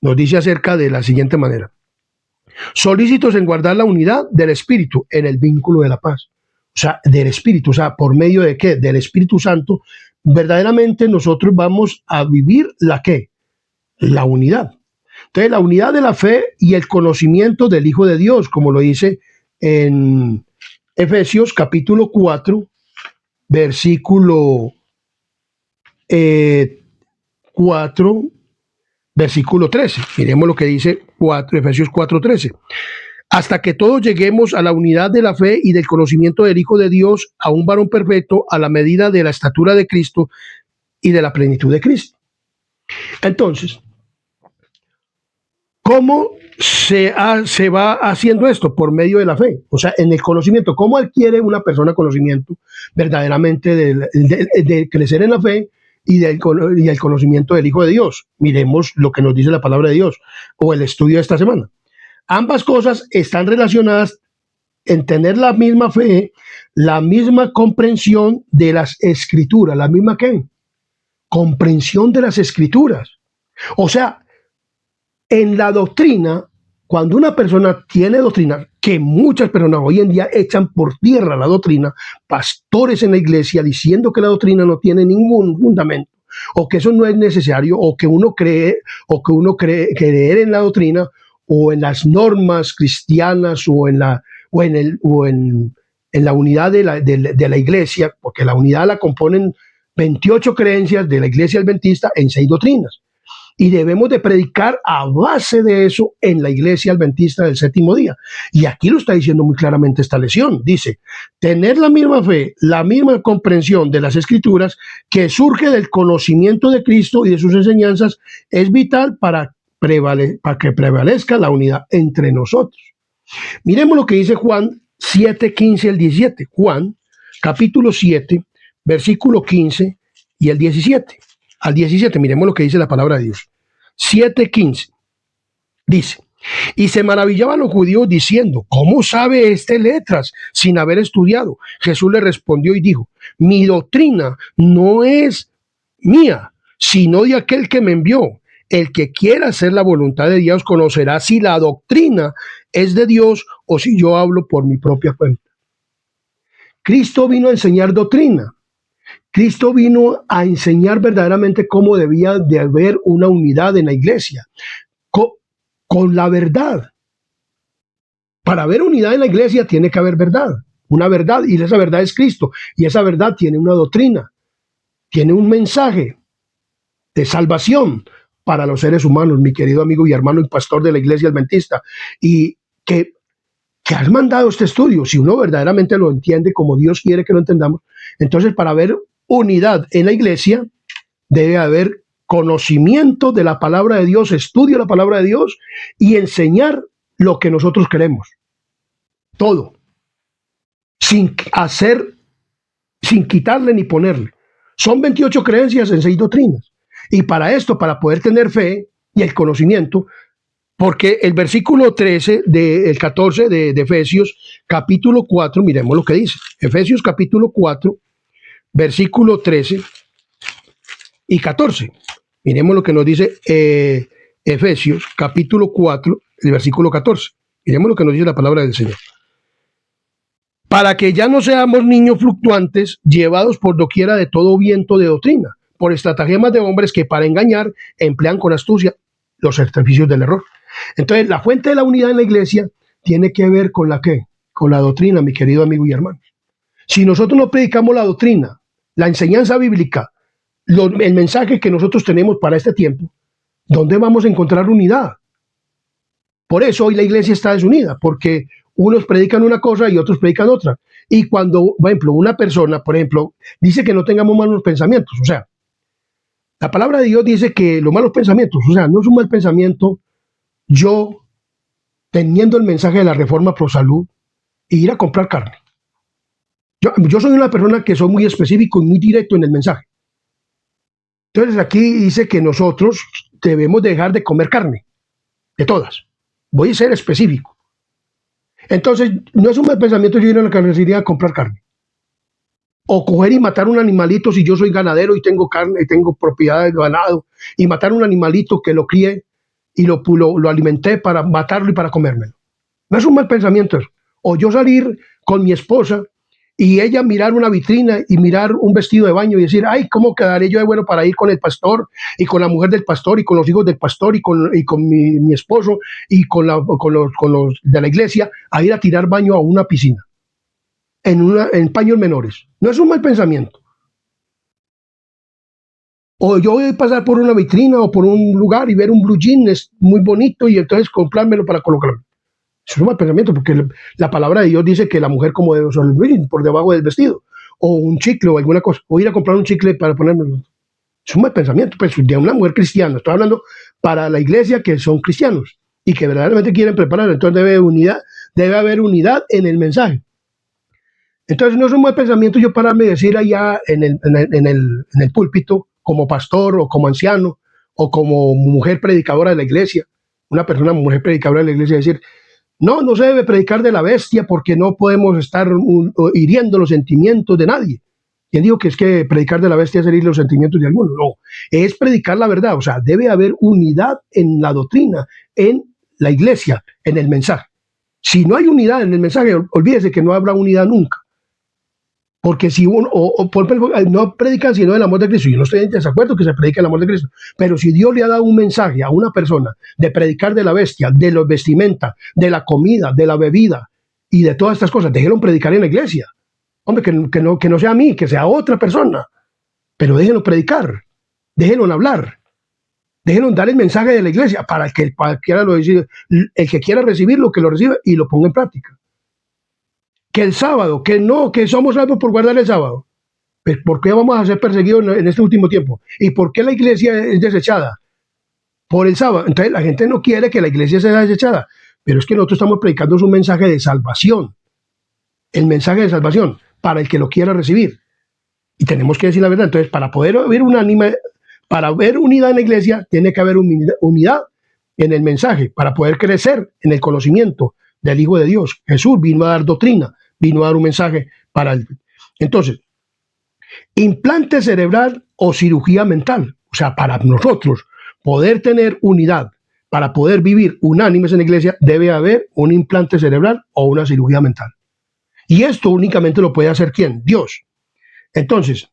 nos dice acerca de la siguiente manera. Solícitos en guardar la unidad del Espíritu en el vínculo de la paz. O sea, del Espíritu, o sea, ¿por medio de qué? Del Espíritu Santo, verdaderamente nosotros vamos a vivir la ¿qué? La unidad. Entonces, la unidad de la fe y el conocimiento del Hijo de Dios, como lo dice en Efesios capítulo 4, versículo 4, versículo 13. Miremos lo que dice Efesios 4, 13. Hasta que todos lleguemos a la unidad de la fe y del conocimiento del Hijo de Dios, a un varón perfecto, a la medida de la estatura de Cristo y de la plenitud de Cristo. Entonces, ¿cómo se va haciendo esto? Por medio de la fe, o sea, en el conocimiento. ¿Cómo adquiere una persona conocimiento verdaderamente de crecer en la fe y el conocimiento del Hijo de Dios? Miremos lo que nos dice la palabra de Dios o el estudio de esta semana. Ambas cosas están relacionadas en tener la misma fe, la misma comprensión de las Escrituras, la misma ¿qué? Comprensión de las Escrituras. O sea, en la doctrina, cuando una persona tiene doctrina, que muchas personas hoy en día echan por tierra la doctrina, pastores en la iglesia diciendo que la doctrina no tiene ningún fundamento, o que eso no es necesario, o que uno cree creer en la doctrina, o en las normas cristianas, o en la unidad de la iglesia, porque la unidad la componen 28 creencias de la iglesia adventista en 6 doctrinas. Y debemos de predicar a base de eso en la iglesia adventista del séptimo día. Y aquí lo está diciendo muy claramente esta lección. Dice, tener la misma fe, la misma comprensión de las escrituras que surge del conocimiento de Cristo y de sus enseñanzas es vital para que prevalezca la unidad entre nosotros. Miremos lo que dice Juan 7, 15 al 17. Juan, capítulo 7, versículo 15 y el 17. Al 17, miremos lo que dice la palabra de Dios. 7:15. Dice, y se maravillaban los judíos diciendo, ¿cómo sabe este letras sin haber estudiado? Jesús le respondió y dijo, mi doctrina no es mía, sino de aquel que me envió. El que quiera hacer la voluntad de Dios conocerá si la doctrina es de Dios o si yo hablo por mi propia cuenta. Cristo vino a enseñar doctrina. Cristo vino a enseñar verdaderamente cómo debía de haber una unidad en la iglesia, con la verdad. Para haber unidad en la iglesia tiene que haber verdad, una verdad, y esa verdad es Cristo, y esa verdad tiene una doctrina, tiene un mensaje de salvación para los seres humanos, mi querido amigo y hermano y pastor de la iglesia adventista, y que has mandado este estudio. Si uno verdaderamente lo entiende como Dios quiere que lo entendamos, entonces para haber unidad en la iglesia debe haber conocimiento de la palabra de Dios, estudio de la palabra de Dios y enseñar lo que nosotros queremos. Todo. Sin quitarle ni ponerle. Son 28 creencias en 6 doctrinas. Y para esto, para poder tener fe y el conocimiento, porque el versículo 13, el 14 de Efesios, capítulo 4, miremos lo que dice. Efesios capítulo 4, versículo 13 y 14. Miremos lo que nos dice Efesios capítulo 4, el versículo 14. Miremos lo que nos dice la palabra del Señor. Para que ya no seamos niños fluctuantes, llevados por doquiera de todo viento de doctrina, por estratagemas de hombres que para engañar emplean con astucia los artificios del error. Entonces, la fuente de la unidad en la iglesia tiene que ver con la ¿qué? Con la doctrina, mi querido amigo y hermano. Si nosotros no predicamos la doctrina, la enseñanza bíblica, el mensaje que nosotros tenemos para este tiempo, ¿dónde vamos a encontrar unidad? Por eso hoy la iglesia está desunida, porque unos predican una cosa y otros predican otra. Y cuando, por ejemplo, una persona, por ejemplo, dice que no tengamos malos pensamientos, o sea, la palabra de Dios dice que los malos pensamientos, o sea, no es un mal pensamiento yo teniendo el mensaje de la reforma pro salud e ir a comprar carne. Yo soy una persona que soy muy específico y muy directo en el mensaje. Entonces aquí dice que nosotros debemos dejar de comer carne, de todas. Voy a ser específico. Entonces, no es un mal pensamiento yo ir a la carnicería a comprar carne. O coger y matar un animalito si yo soy ganadero y tengo carne, y tengo propiedades de ganado, y matar un animalito que lo crié y lo alimenté para matarlo y para comérmelo. No es un mal pensamiento eso. O yo salir con mi esposa y ella mirar una vitrina y mirar un vestido de baño y decir, ay, ¿cómo quedaré yo de bueno para ir con el pastor y con la mujer del pastor y con los hijos del pastor y con mi esposo y con los de la iglesia a ir a tirar baño a una piscina en paños menores? No es un mal pensamiento. O yo voy a pasar por una vitrina o por un lugar y ver un blue jean es muy bonito y entonces comprármelo para colocarlo. Eso es un mal pensamiento, porque la palabra de Dios dice que la mujer como debe usar el blue jean por debajo del vestido, o un chicle o alguna cosa, o ir a comprar un chicle para ponérmelo. Es un mal pensamiento, pues, de una mujer cristiana. Estoy hablando para la iglesia que son cristianos y que verdaderamente quieren preparar. Entonces debe haber unidad en el mensaje. Entonces no es un mal pensamiento yo pararme y decir allá en el púlpito, como pastor o como anciano o como mujer predicadora de la iglesia, mujer predicadora de la iglesia, decir, no se debe predicar de la bestia porque no podemos estar hiriendo los sentimientos de nadie. ¿Quién dijo que es que predicar de la bestia es herir los sentimientos de alguno? No, es predicar la verdad. O sea, debe haber unidad en la doctrina, en la iglesia, en el mensaje. Si no hay unidad en el mensaje, olvídese que no habrá unidad nunca. Porque si uno, no predican sino el amor de Cristo, yo no estoy en desacuerdo que se predique el amor de Cristo, pero si Dios le ha dado un mensaje a una persona de predicar de la bestia, de los vestimentas, de la comida, de la bebida y de todas estas cosas, déjenlo predicar en la iglesia. Hombre, que no sea a mí, que sea otra persona, pero déjenlo predicar, déjenlo hablar, Déjenos dar el mensaje de la iglesia para que cualquiera lo decida, el que quiera recibirlo, que lo reciba y lo ponga en práctica. Que el sábado, que no, que somos salvos por guardar el sábado. Pues, ¿por qué vamos a ser perseguidos en este último tiempo? ¿Y por qué la iglesia es desechada? Por el sábado. Entonces la gente no quiere que la iglesia sea desechada, pero es que nosotros estamos predicando un mensaje de salvación, el mensaje de salvación para el que lo quiera recibir. Y tenemos que decir la verdad. Entonces, para poder haber para haber unidad en la iglesia, tiene que haber unidad en el mensaje, para poder crecer en el conocimiento del Hijo de Dios. Jesús vino a dar doctrina, vino a dar un mensaje para él. Entonces, implante cerebral o cirugía mental. O sea, para nosotros poder tener unidad, para poder vivir unánimes en la iglesia, debe haber un implante cerebral o una cirugía mental. Y esto únicamente lo puede hacer ¿quién? Dios. Entonces,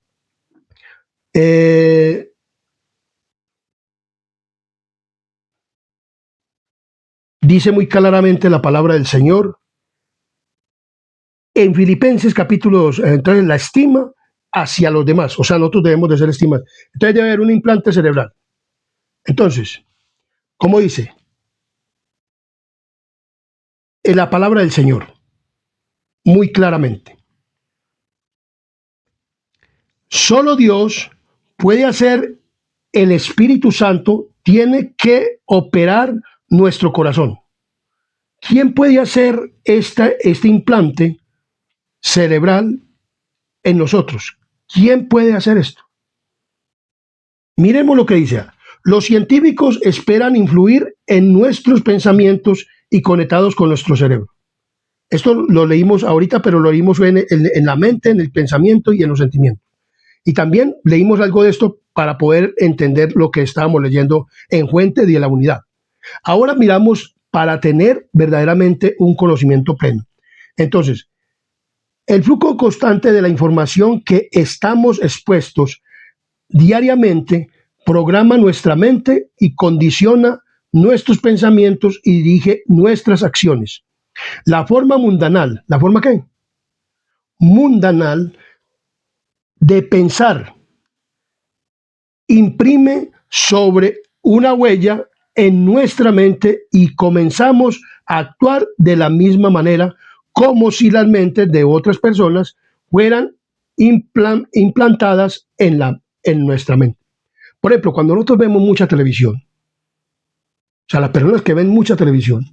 dice muy claramente la palabra del Señor en Filipenses capítulo 2. Entonces, la estima hacia los demás. O sea, nosotros debemos de ser estimados. Entonces, debe haber un implante cerebral. Entonces, ¿cómo dice? En la palabra del Señor, muy claramente. Solo Dios puede hacer, el Espíritu Santo tiene que operar nuestro corazón. ¿Quién puede hacer este implante cerebral en nosotros? ¿Quién puede hacer esto? Miremos lo que dice. Los científicos esperan influir en nuestros pensamientos y conectados con nuestro cerebro. Esto lo leímos ahorita, pero lo leímos en la mente, en el pensamiento y en los sentimientos. Y también leímos algo de esto para poder entender lo que estábamos leyendo en Fuente de la Unidad. Ahora miramos para tener verdaderamente un conocimiento pleno. Entonces, el flujo constante de la información que estamos expuestos diariamente programa nuestra mente y condiciona nuestros pensamientos y dirige nuestras acciones. La forma mundanal, ¿la forma qué? Mundanal de pensar imprime sobre una huella en nuestra mente y comenzamos a actuar de la misma manera como si las mentes de otras personas fueran implantadas en nuestra mente. Por ejemplo, cuando nosotros vemos mucha televisión, o sea, las personas que ven mucha televisión,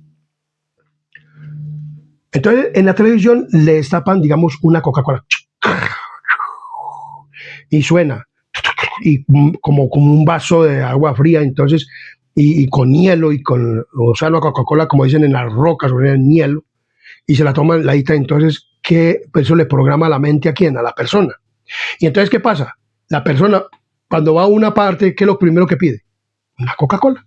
entonces en la televisión le destapan, digamos, una Coca-Cola y suena y como un vaso de agua fría, entonces, y con hielo y o sea, la Coca-Cola, como dicen, en las rocas o en el hielo, y se la toman la ita, entonces, ¿qué? Pues eso le programa la mente a quién, a la persona. Y entonces, ¿qué pasa? La persona, cuando va a una parte, ¿qué es lo primero que pide? Una Coca-Cola.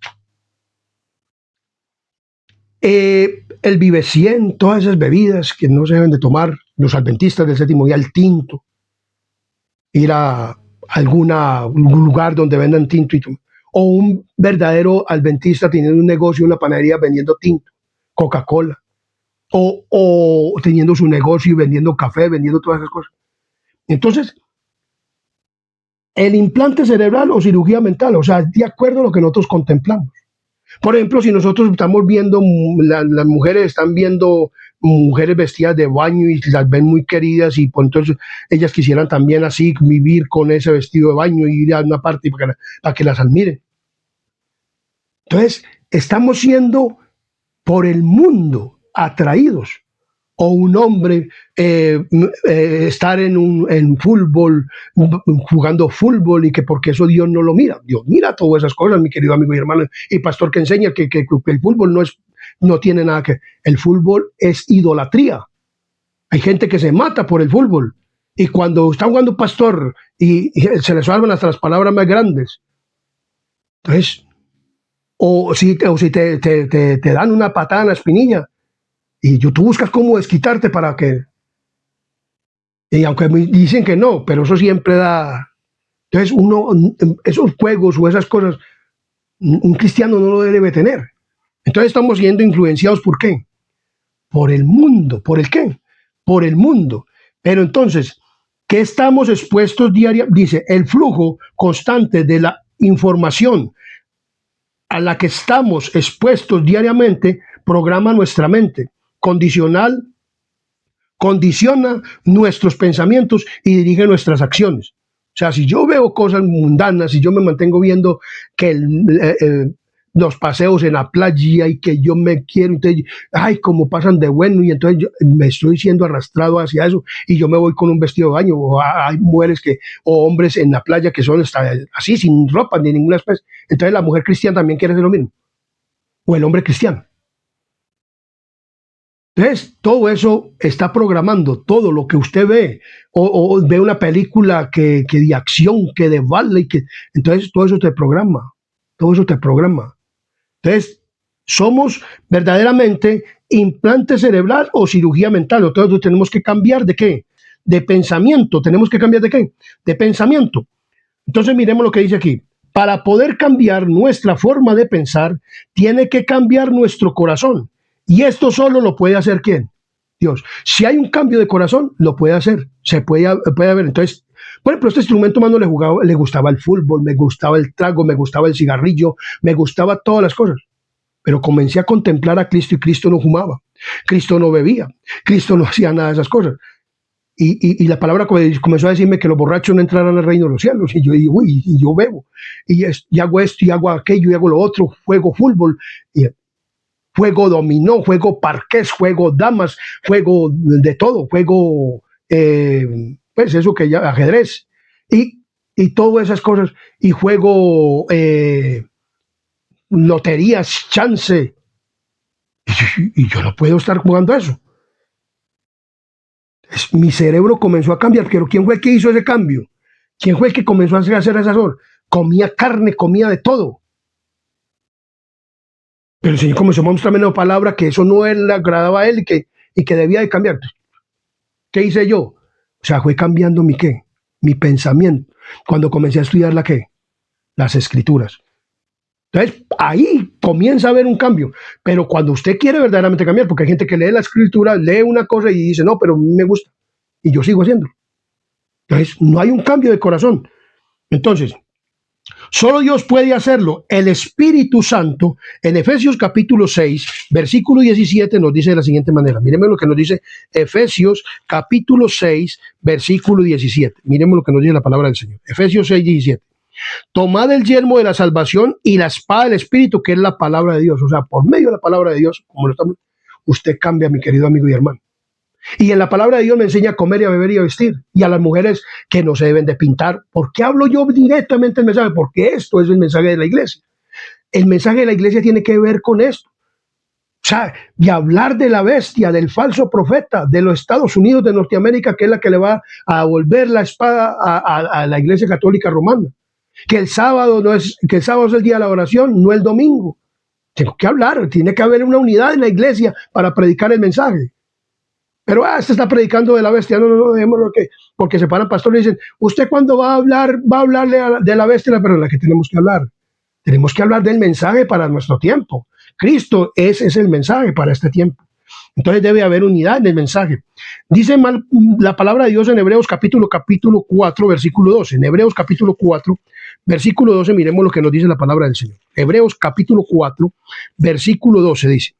El Vive 100, todas esas bebidas que no se deben de tomar, los adventistas del séptimo día, el tinto, ir a algún lugar donde vendan tinto, o un verdadero adventista teniendo un negocio, una panadería vendiendo tinto, Coca-Cola, o teniendo su negocio y vendiendo café, vendiendo todas esas cosas. Entonces, el implante cerebral o cirugía mental, o sea, de acuerdo a lo que nosotros contemplamos. Por ejemplo, si nosotros estamos viendo, las mujeres están viendo mujeres vestidas de baño y las ven muy queridas y pues, entonces ellas quisieran también así vivir con ese vestido de baño y ir a una parte para que las admiren. Entonces, estamos siendo por el mundo atraídos. O un hombre estar en fútbol, jugando fútbol y que porque eso Dios no lo mira. Dios mira todas esas cosas, mi querido amigo y hermano y pastor, que enseña que el fútbol no tiene nada que... El fútbol es idolatría. Hay gente que se mata por el fútbol. Y cuando está jugando un pastor y se le salvan hasta las palabras más grandes. Entonces, o si te dan una patada en la espinilla, y tú buscas cómo desquitarte para que... Y aunque me dicen que no, pero eso siempre da... Entonces esos juegos o esas cosas, un cristiano no lo debe tener. Entonces estamos siendo influenciados ¿por qué? Por el mundo. ¿Por el qué? Por el mundo. Pero entonces, ¿qué estamos expuestos diariamente? Dice, el flujo constante de la información a la que estamos expuestos diariamente programa nuestra mente, condiciona nuestros pensamientos y dirige nuestras acciones. O sea, si yo veo cosas mundanas, si yo me mantengo viendo que los paseos en la playa y que yo me quiero, entonces, ay, como pasan de bueno, y entonces yo me estoy siendo arrastrado hacia eso y yo me voy con un vestido de baño, o hay mujeres o hombres en la playa que son así, sin ropa ni ninguna especie. Entonces la mujer cristiana también quiere hacer lo mismo, o el hombre cristiano. Entonces, todo eso está programando, todo lo que usted ve, o ve una película que de acción, que de bala, entonces todo eso te programa, todo eso te programa. Entonces, somos verdaderamente implante cerebral o cirugía mental. Entonces, tenemos que cambiar de qué? De pensamiento. ¿Tenemos que cambiar de qué? De pensamiento. Entonces, miremos lo que dice aquí. Para poder cambiar nuestra forma de pensar, tiene que cambiar nuestro corazón. Y esto solo lo puede hacer ¿quién? Dios. Si hay un cambio de corazón, lo puede hacer. Se puede ver. Entonces, por ejemplo, este instrumento humano le gustaba el fútbol, me gustaba el trago, me gustaba el cigarrillo, me gustaba todas las cosas. Pero comencé a contemplar a Cristo y Cristo no fumaba, Cristo no bebía, Cristo no hacía nada de esas cosas. Y la palabra comenzó a decirme que los borrachos no entraran al reino de los cielos. Y yo digo, uy, y yo bebo. Y hago esto, y hago aquello, y hago lo otro, juego fútbol, y juego dominó, juego parqués, juego damas, juego de todo, juego, pues eso que ya, ajedrez, y todas esas cosas, y juego loterías, chance, y yo no puedo estar jugando eso. Mi cerebro comenzó a cambiar, pero ¿quién fue el que hizo ese cambio? ¿Quién fue el que comenzó a hacer esas horas? Comía carne, comía de todo. Pero el Señor comenzó a mostrarme una palabra que eso no le agradaba a él y que debía de cambiar. ¿Qué hice yo? O sea, fue cambiando mi qué, mi pensamiento. Cuando comencé a estudiar las escrituras. Entonces, ahí comienza a haber un cambio. Pero cuando usted quiere verdaderamente cambiar, porque hay gente que lee la escritura, lee una cosa y dice, no, pero me gusta. Y yo sigo haciéndolo. Entonces, no hay un cambio de corazón. Entonces, solo Dios puede hacerlo. El Espíritu Santo, en Efesios capítulo 6, versículo 17, nos dice de la siguiente manera. Miremos lo que nos dice Efesios capítulo 6, versículo 17. Miremos lo que nos dice la palabra del Señor. Efesios 6, 17. Tomad el yelmo de la salvación y la espada del Espíritu, que es la palabra de Dios. O sea, por medio de la palabra de Dios, como lo estamos, usted cambia, mi querido amigo y hermano. Y en la palabra de Dios me enseña a comer y a beber y a vestir. Y a las mujeres que no se deben de pintar. ¿Por qué hablo yo directamente el mensaje? Porque esto es el mensaje de la iglesia. El mensaje de la iglesia tiene que ver con esto. O sea, de hablar de la bestia, del falso profeta de los Estados Unidos de Norteamérica, que es la que le va a volver la espada a la iglesia católica romana. Que el sábado es el día de la oración, no el domingo. Tengo que hablar, tiene que haber una unidad en la iglesia para predicar el mensaje. Pero este está predicando de la bestia, no, dejémoslo porque se paran pastores y dicen, ¿usted cuándo va a hablarle de la bestia? Pero la que tenemos que hablar del mensaje para nuestro tiempo. Cristo es el mensaje para este tiempo. Entonces debe haber unidad en el mensaje. Dice la palabra de Dios en Hebreos capítulo 4, versículo 12. En Hebreos capítulo 4, versículo 12, miremos lo que nos dice la palabra del Señor. Hebreos capítulo 4, versículo 12 dice,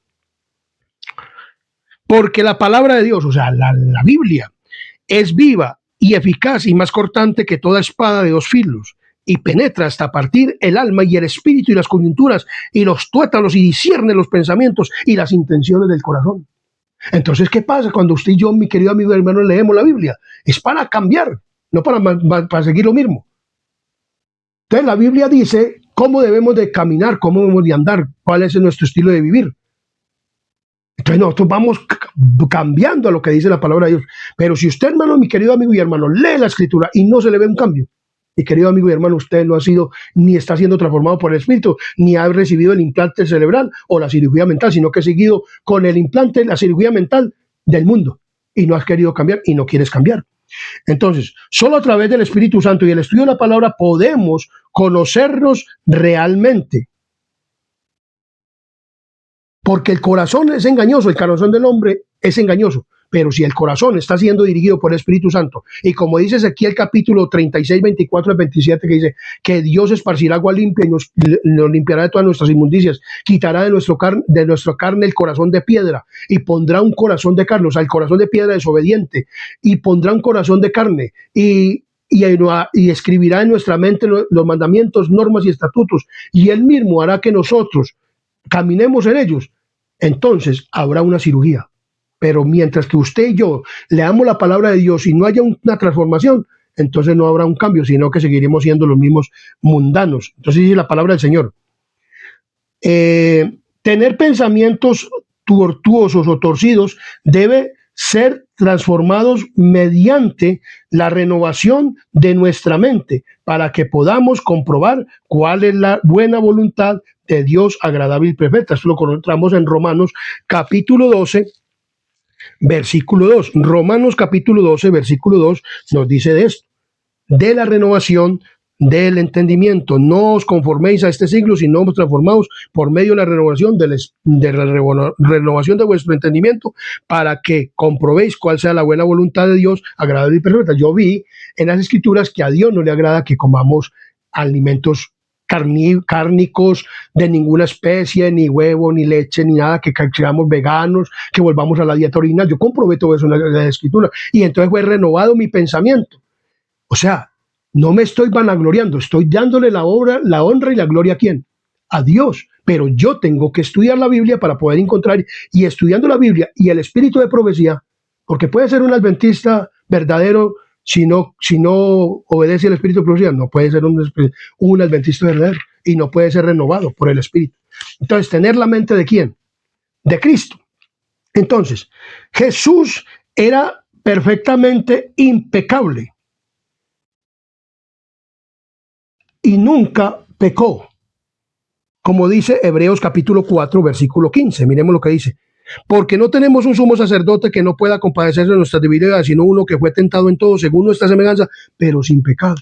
porque la palabra de Dios, o sea, la Biblia, es viva y eficaz y más cortante que toda espada de dos filos, y penetra hasta partir el alma y el espíritu y las coyunturas y los tuétanos y discierne los pensamientos y las intenciones del corazón. Entonces, ¿qué pasa cuando usted y yo, mi querido amigo y hermano, leemos la Biblia? Es para cambiar, no para seguir lo mismo. Entonces, la Biblia dice cómo debemos de caminar, cómo debemos de andar, cuál es nuestro estilo de vivir. Entonces nosotros vamos cambiando a lo que dice la palabra de Dios. Pero si usted, hermano, mi querido amigo y hermano, lee la escritura y no se le ve un cambio, mi querido amigo y hermano, usted no ha sido, ni está siendo transformado por el Espíritu, ni ha recibido el implante cerebral o la cirugía mental, sino que ha seguido con el implante, la cirugía mental del mundo. Y no has querido cambiar y no quieres cambiar. Entonces, solo a través del Espíritu Santo y el estudio de la palabra podemos conocernos realmente. Porque el corazón es engañoso, el corazón del hombre es engañoso. pero si el corazón está siendo dirigido por el Espíritu Santo, y como dice Ezequiel capítulo 36, 24 al 27, que dice que Dios esparcirá agua limpia y nos limpiará de todas nuestras inmundicias, quitará de nuestra carne el corazón de piedra y pondrá un corazón de carne, o sea, el corazón de piedra desobediente, y pondrá un corazón de carne y escribirá en nuestra mente los mandamientos, normas y estatutos, y Él mismo hará que nosotros caminemos en ellos. Entonces habrá una cirugía. Pero mientras que usted y yo leamos la palabra de Dios y no haya una transformación, entonces no habrá un cambio, sino que seguiremos siendo los mismos mundanos. Entonces dice la palabra del Señor. Tener pensamientos tortuosos o torcidos debe ser transformados mediante la renovación de nuestra mente para que podamos comprobar cuál es la buena voluntad de Dios agradable y perfecta. Esto lo encontramos en Romanos capítulo 12, versículo 2. Romanos capítulo 12, versículo 2 nos dice de esto, de la renovación del entendimiento. No os conforméis a este siglo, sino transformaos por medio de la renovación renovación de vuestro entendimiento, para que comprobéis cuál sea la buena voluntad de Dios, agradable y perfecta. Yo vi en las Escrituras que a Dios no le agrada que comamos alimentos cárnicos de ninguna especie, ni huevo, ni leche, ni nada, que seamos veganos, que volvamos a la dieta original. Yo comprobé todo eso en la Escritura y entonces fue renovado mi pensamiento. O sea, no me estoy vanagloriando, estoy dándole la honra y la gloria ¿a quién? A Dios. Pero yo tengo que estudiar la Biblia para poder encontrar, y estudiando la Biblia y el espíritu de profecía, porque puede ser un adventista verdadero si no obedece al espíritu de profecía, no puede ser un adventista verdadero y no puede ser renovado por el espíritu. Entonces, tener la mente ¿de quién? De Cristo. Entonces, Jesús era perfectamente impecable y nunca pecó. Como dice Hebreos capítulo 4, versículo 15. Miremos lo que dice. Porque no tenemos un sumo sacerdote que no pueda compadecerse de nuestras debilidades, sino uno que fue tentado en todo según nuestra semejanza, pero sin pecado.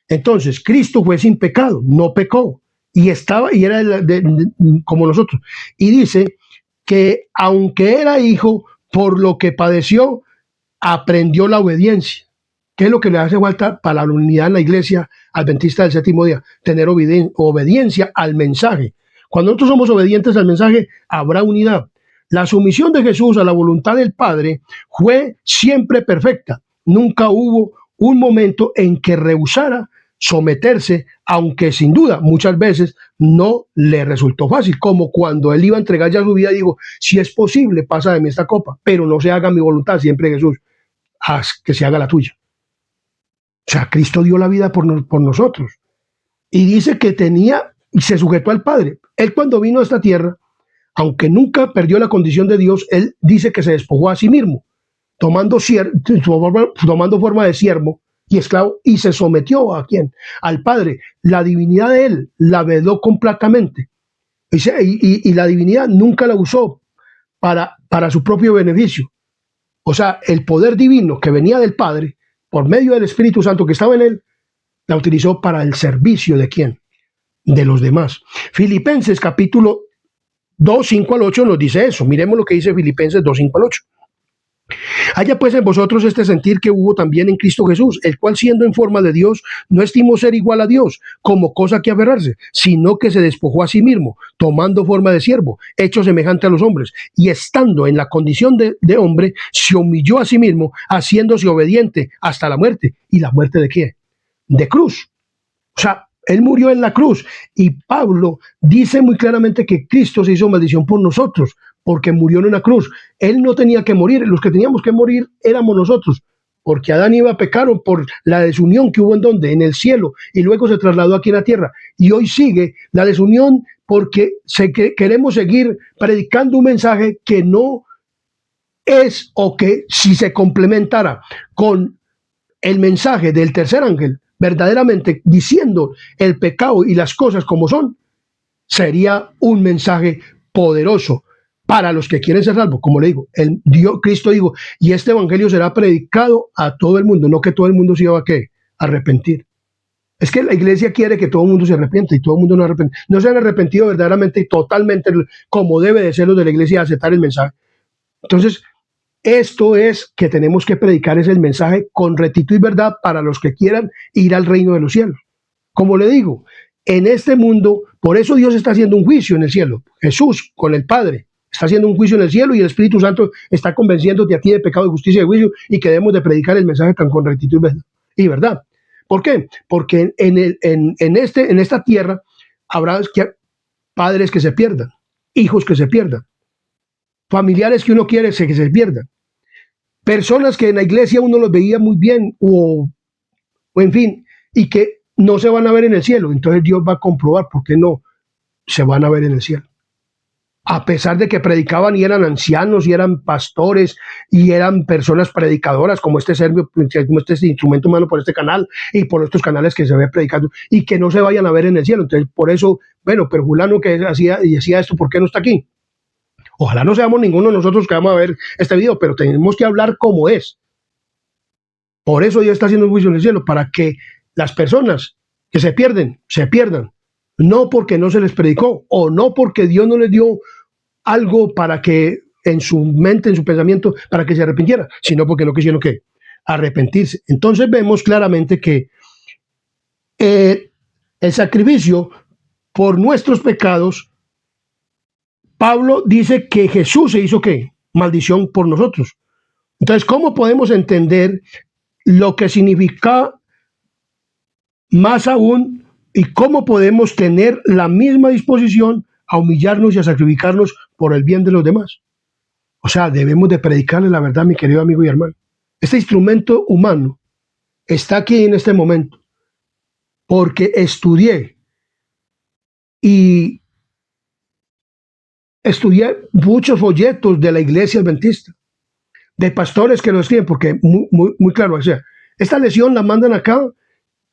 Entonces, Cristo fue sin pecado, no pecó, y era como nosotros. Y dice que aunque era hijo, por lo que padeció, aprendió la obediencia. ¿Qué es lo que le hace falta para la unidad en la iglesia adventista del séptimo día? Tener obediencia al mensaje. Cuando nosotros somos obedientes al mensaje, habrá unidad. La sumisión de Jesús a la voluntad del Padre fue siempre perfecta. Nunca hubo un momento en que rehusara someterse, aunque sin duda muchas veces no le resultó fácil, como cuando él iba a entregar ya su vida, dijo, si es posible, pasa de mí esta copa, pero no se haga mi voluntad, siempre Jesús, haz que se haga la tuya. O sea, Cristo dio la vida por nosotros. Y dice que tenía y se sujetó al Padre. Él cuando vino a esta tierra, aunque nunca perdió la condición de Dios, él dice que se despojó a sí mismo, tomando forma de siervo y esclavo, y se sometió ¿a quién? Al Padre. La divinidad de él la vedó completamente. Y la divinidad nunca la usó para su propio beneficio. O sea, el poder divino que venía del Padre, por medio del Espíritu Santo que estaba en él, la utilizó para el servicio ¿de quién? De los demás. Filipenses capítulo 2, 5 al 8 nos dice eso. Miremos lo que dice Filipenses 2, 5 al 8. Haya pues en vosotros este sentir que hubo también en Cristo Jesús, el cual siendo en forma de Dios, no estimó ser igual a Dios como cosa que aferrarse, sino que se despojó a sí mismo, tomando forma de siervo, hecho semejante a los hombres, y estando en la condición de hombre, se humilló a sí mismo, haciéndose obediente hasta la muerte. ¿Y la muerte de qué? De cruz. O sea, él murió en la cruz. Y Pablo dice muy claramente que Cristo se hizo maldición por nosotros, porque murió en una cruz. Él no tenía que morir, los que teníamos que morir éramos nosotros, porque Adán y Eva pecaron por la desunión que hubo en el cielo, y luego se trasladó aquí en la tierra. Y hoy sigue la desunión porque queremos seguir predicando un mensaje que no es, o que si se complementara con el mensaje del tercer ángel, verdaderamente diciendo el pecado y las cosas como son, sería un mensaje poderoso para los que quieren ser salvos. Como le digo, Cristo dijo, y este evangelio será predicado a todo el mundo, no que todo el mundo se iba a arrepentir. Es que la iglesia quiere que todo el mundo se arrepienta y todo el mundo no se han arrepentido verdaderamente y totalmente como debe de ser los de la iglesia, aceptar el mensaje. Entonces, Esto es que tenemos que predicar es el mensaje con rectitud y verdad para los que quieran ir al reino de los cielos. Como le digo, en este mundo, por eso Dios está haciendo un juicio en el cielo. Jesús con el Padre está haciendo un juicio en el cielo y el Espíritu Santo está convenciéndote a ti de pecado, de justicia y de juicio y que debemos de predicar el mensaje tan con rectitud y verdad. ¿Por qué? Porque en esta tierra habrá padres que se pierdan, hijos que se pierdan, familiares que uno quiere que se pierdan, personas que en la iglesia uno los veía muy bien o en fin, y que no se van a ver en el cielo. Entonces Dios va a comprobar por qué no se van a ver en el cielo. A pesar de que predicaban y eran ancianos y eran pastores y eran personas predicadoras como este Servio, como este instrumento humano por este canal y por estos canales que se ve predicando y que no se vayan a ver en el cielo. Entonces por eso, bueno, pero Julano que hacía y decía esto, ¿por qué no está aquí? Ojalá no seamos ninguno de nosotros que vamos a ver este video, pero tenemos que hablar como es. Por eso Dios está haciendo un juicio en el cielo, para que las personas que se pierdan. No porque no se les predicó o no porque Dios no les dio algo para que en su mente, en su pensamiento, para que se arrepintieran, sino porque no quisieron que arrepentirse. Entonces vemos claramente que el sacrificio por nuestros pecados, Pablo dice que Jesús se hizo ¿qué? Maldición por nosotros. Entonces, ¿cómo podemos entender lo que significa más aún y cómo podemos tener la misma disposición a humillarnos y a sacrificarnos por el bien de los demás? O sea, debemos de predicarle la verdad, mi querido amigo y hermano. Este instrumento humano está aquí en este momento porque estudié muchos folletos de la iglesia adventista, de pastores que lo escriben, porque muy claro, o sea, esta lección la mandan acá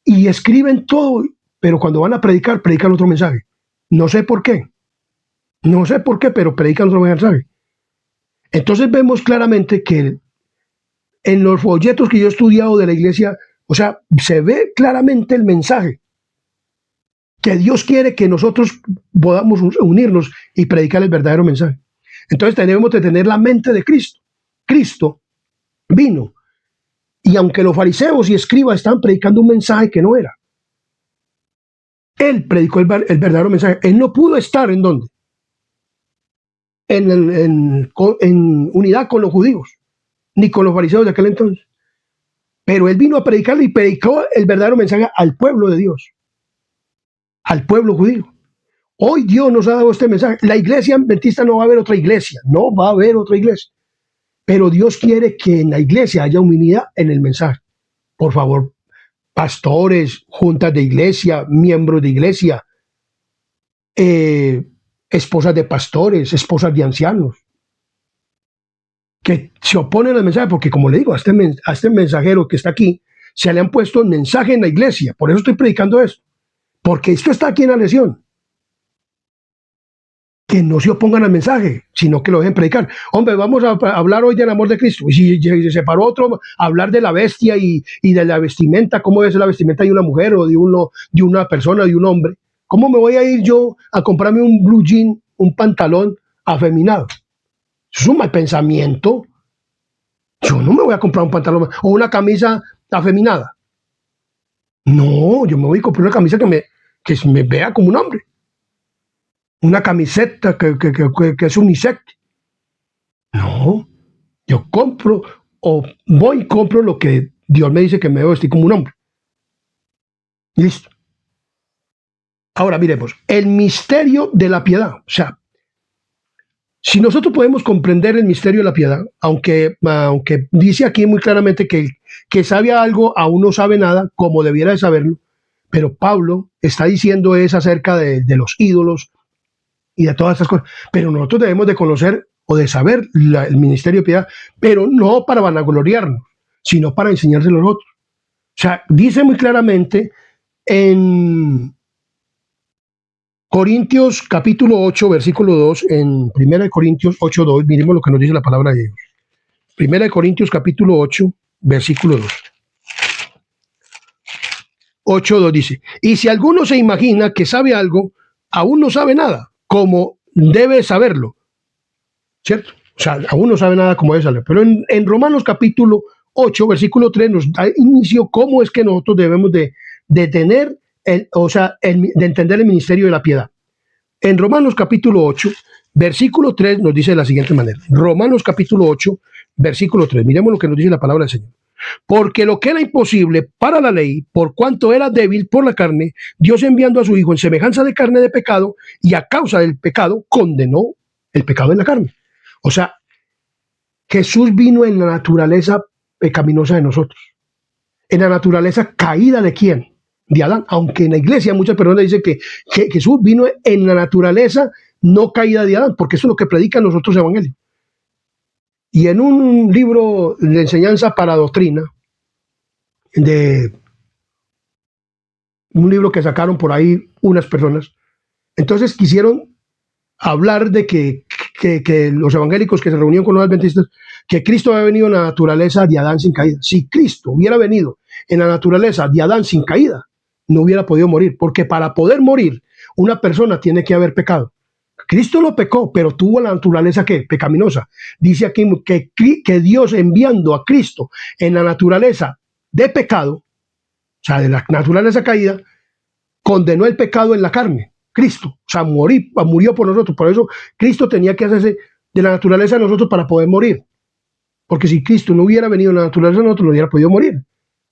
y escriben todo, pero cuando van a predicar, predican otro mensaje. No sé por qué, pero predican otro mensaje. Entonces vemos claramente que en los folletos que yo he estudiado de la iglesia, o sea, se ve claramente el mensaje que Dios quiere que nosotros podamos unirnos y predicar el verdadero mensaje. Entonces tenemos que tener la mente de Cristo. Cristo vino y aunque los fariseos y escribas estaban predicando un mensaje que no era, Él predicó el verdadero mensaje. Él no pudo estar ¿en dónde? En unidad con los judíos, ni con los fariseos de aquel entonces. Pero Él vino a predicarle y predicó el verdadero mensaje al pueblo de Dios, al pueblo judío. Hoy Dios nos ha dado este mensaje. La iglesia adventista no va a haber otra iglesia, no va a haber otra iglesia. Pero Dios quiere que en la iglesia haya unidad en el mensaje. Por favor, pastores, juntas de iglesia, miembros de iglesia, esposas de pastores, esposas de ancianos, que se oponen al mensaje, porque como le digo, a este mensajero que está aquí, se le han puesto el mensaje en la iglesia. Por eso estoy predicando esto, porque esto está aquí en la lección. Que no se opongan al mensaje, sino que lo dejen predicar. Hombre, vamos a hablar hoy del amor de Cristo. Y si se paró otro a hablar de la bestia y de la vestimenta, cómo es la vestimenta de una mujer o de una persona, de un hombre, ¿cómo me voy a ir yo a comprarme un blue jean, un pantalón afeminado? Eso es un mal pensamiento. Yo no me voy a comprar un pantalón o una camisa afeminada. No, yo me voy a comprar una camisa que me vea como un hombre. Una camiseta que es unisex. No, yo compro o voy y compro lo que Dios me dice que me debo vestir como un hombre. Listo. Ahora miremos, el misterio de la piedad. O sea, si nosotros podemos comprender el misterio de la piedad, aunque dice aquí muy claramente que sabe algo, aún no sabe nada, como debiera de saberlo, pero Pablo está diciendo es acerca de los ídolos, y de todas estas cosas. Pero nosotros debemos de conocer o de saber el ministerio de piedad, pero no para vanagloriarnos, sino para enseñárselo a los otros. O sea, dice muy claramente en Corintios capítulo 8, versículo 2, en 1 Corintios 8, 2, miremos lo que nos dice la palabra de Dios. 1 Corintios capítulo 8, versículo 2. 8, 2 dice, y si alguno se imagina que sabe algo, aún no sabe nada, como debe saberlo, ¿cierto? O sea, aún no sabe nada cómo es salir. Pero en Romanos capítulo 8, versículo 3, nos da inicio cómo es que nosotros debemos de tener, de entender el ministerio de la piedad. En Romanos capítulo 8, versículo 3 nos dice de la siguiente manera. Romanos capítulo 8, versículo 3. Miremos lo que nos dice la palabra del Señor. Porque lo que era imposible para la ley, por cuanto era débil por la carne, Dios enviando a su Hijo en semejanza de carne de pecado, y a causa del pecado condenó el pecado en la carne. O sea, Jesús vino en la naturaleza pecaminosa de nosotros. En la naturaleza caída de quién? De Adán. Aunque en la iglesia muchas personas dicen que Jesús vino en la naturaleza no caída de Adán, porque eso es lo que predican los otros evangelios. Y en un libro de enseñanza para doctrina, de un libro que sacaron por ahí unas personas, entonces quisieron hablar de que los evangélicos que se reunieron con los adventistas, que Cristo había venido en la naturaleza de Adán sin caída. Si Cristo hubiera venido en la naturaleza de Adán sin caída, no hubiera podido morir, porque para poder morir, una persona tiene que haber pecado. Cristo no pecó, pero tuvo la naturaleza ¿qué? Pecaminosa. Dice aquí que Dios enviando a Cristo en la naturaleza de pecado, o sea, de la naturaleza caída, condenó el pecado en la carne. Cristo, o sea, murió por nosotros. Por eso Cristo tenía que hacerse de la naturaleza de nosotros para poder morir. Porque si Cristo no hubiera venido en la naturaleza de nosotros, no hubiera podido morir.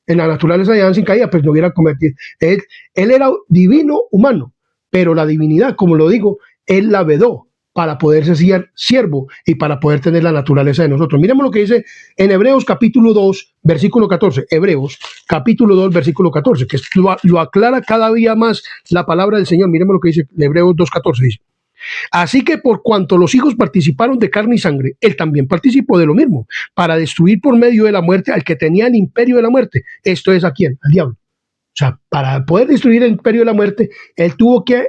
En la naturaleza de Adán sin caída, pues no hubiera cometido. Él era divino humano, pero la divinidad, como lo digo, él la vedó para poderse ser siervo y para poder tener la naturaleza de nosotros. Miremos lo que dice en Hebreos capítulo 2, versículo 14. Hebreos capítulo 2, versículo 14, que lo aclara cada día más la palabra del Señor. Miremos lo que dice Hebreos 2, 14. Dice: así que por cuanto los hijos participaron de carne y sangre, él también participó de lo mismo, para destruir por medio de la muerte al que tenía el imperio de la muerte. Esto es, ¿a quién? Al diablo. O sea, para poder destruir el imperio de la muerte, él tuvo que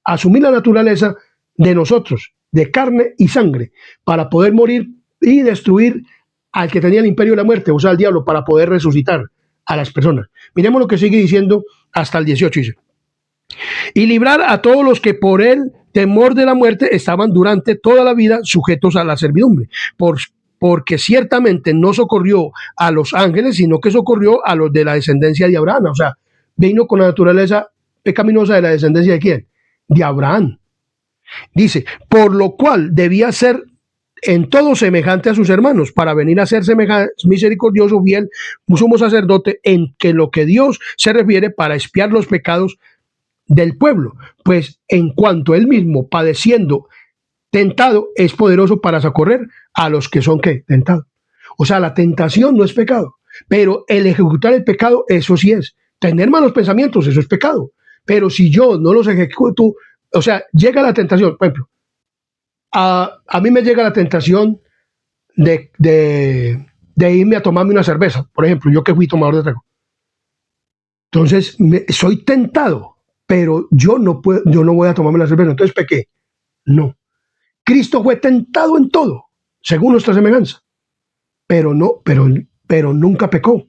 asumir la naturaleza de nosotros, de carne y sangre, para poder morir y destruir al que tenía el imperio de la muerte, o sea, al diablo, para poder resucitar a las personas. Miremos lo que sigue diciendo hasta el 18, dice: y librar a todos los que por el temor de la muerte estaban durante toda la vida sujetos a la servidumbre, porque ciertamente no socorrió a los ángeles, sino que socorrió a los de la descendencia de Abraham. O sea, vino con la naturaleza pecaminosa de la descendencia de quién? De Abraham. Dice, por lo cual debía ser en todo semejante a sus hermanos, para venir a ser misericordioso, bien, sumo sacerdote, en que lo que Dios se refiere para expiar los pecados del pueblo, pues en cuanto él mismo, padeciendo, tentado, es poderoso para socorrer a los que son ¿qué? Tentados. O sea, la tentación no es pecado, pero el ejecutar el pecado, eso sí es. Tener malos pensamientos, eso es pecado. Pero si yo no los ejecuto, o sea, llega la tentación, por ejemplo, a mí me llega la tentación de irme a tomarme una cerveza, por ejemplo, yo que fui tomador de trago. Entonces, soy tentado, pero yo no voy a tomarme la cerveza, entonces pequé. No. Cristo fue tentado en todo, según nuestra semejanza, pero nunca pecó.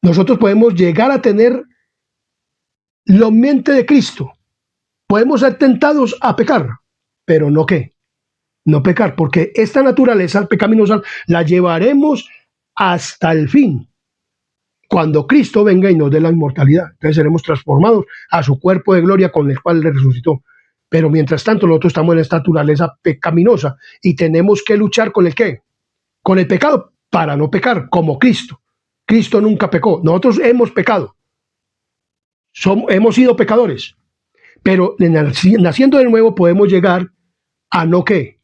Nosotros podemos llegar a tener la mente de Cristo. Podemos ser tentados a pecar, pero no qué, no pecar, porque esta naturaleza pecaminosa la llevaremos hasta el fin, cuando Cristo venga y nos dé la inmortalidad. Entonces seremos transformados a su cuerpo de gloria con el cual le resucitó. Pero mientras tanto nosotros estamos en esta naturaleza pecaminosa y tenemos que luchar con el qué, con el pecado, para no pecar como Cristo. Cristo nunca pecó, nosotros hemos pecado, hemos sido pecadores, pero naciendo de nuevo podemos llegar a no qué,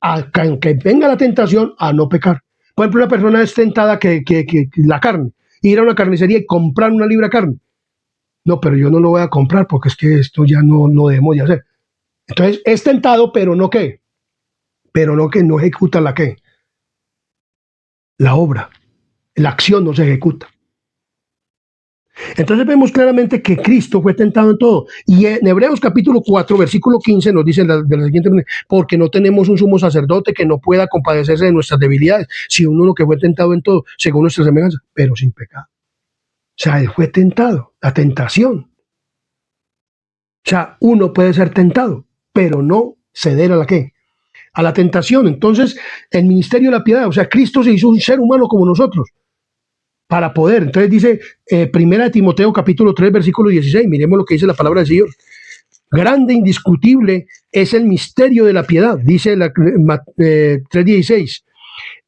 a que venga la tentación a no pecar. Por ejemplo, una persona es tentada que la carne, ir a una carnicería y comprar una libra de carne. No, pero yo no lo voy a comprar porque es que esto ya no debemos de hacer. Entonces es tentado, pero no qué, pero no que no ejecuta la qué, la obra, la acción no se ejecuta. Entonces vemos claramente que Cristo fue tentado en todo. Y en Hebreos capítulo 4, versículo 15 nos dice de la siguiente manera: porque no tenemos un sumo sacerdote que no pueda compadecerse de nuestras debilidades, sino uno que fue tentado en todo, según nuestra semejanza, pero sin pecado. O sea, él fue tentado, la tentación. O sea, uno puede ser tentado, pero no ceder a la qué, a la tentación. Entonces, el ministerio de la piedad, o sea, Cristo se hizo un ser humano como nosotros para poder. Entonces dice, primera de Timoteo capítulo 3, versículo 16, miremos lo que dice la palabra del Señor. Grande, indiscutible es el misterio de la piedad, dice la 3:16.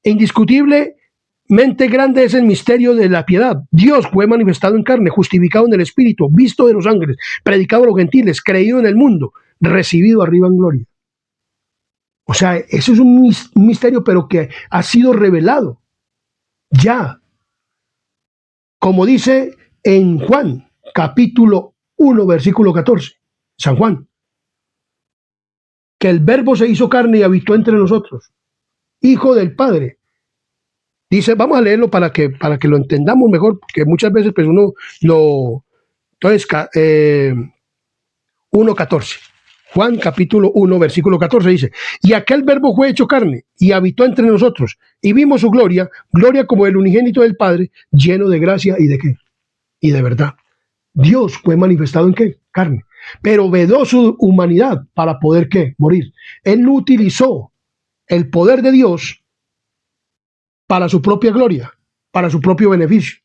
Indiscutiblemente grande es el misterio de la piedad. Dios fue manifestado en carne, justificado en el Espíritu, visto de los ángeles, predicado a los gentiles, creído en el mundo, recibido arriba en gloria. O sea, eso es un misterio, pero que ha sido revelado ya. Como dice en Juan, capítulo 1, versículo 14, San Juan, que el Verbo se hizo carne y habitó entre nosotros, Hijo del Padre. Dice, vamos a leerlo para que lo entendamos mejor, porque muchas veces pues uno lo... Entonces, 1:14. Juan capítulo 1, versículo 14 dice, y aquel Verbo fue hecho carne y habitó entre nosotros, y vimos su gloria, gloria como el unigénito del Padre, lleno de gracia y de ¿qué? Y de verdad. Dios fue manifestado en ¿qué? Carne. Pero vedó su humanidad para poder ¿qué? Morir. Él no utilizó el poder de Dios para su propia gloria, para su propio beneficio.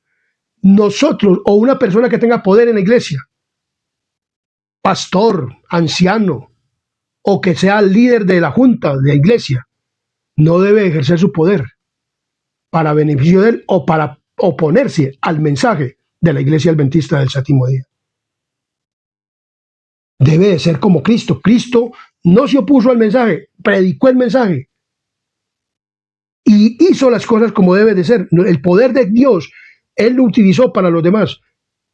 Nosotros, o una persona que tenga poder en la iglesia, pastor, anciano, o que sea el líder de la junta de la iglesia, no debe ejercer su poder para beneficio de él o para oponerse al mensaje de la iglesia adventista del séptimo día. Debe de ser como Cristo. Cristo no se opuso al mensaje, predicó el mensaje y hizo las cosas como debe de ser. El poder de Dios, Él lo utilizó para los demás.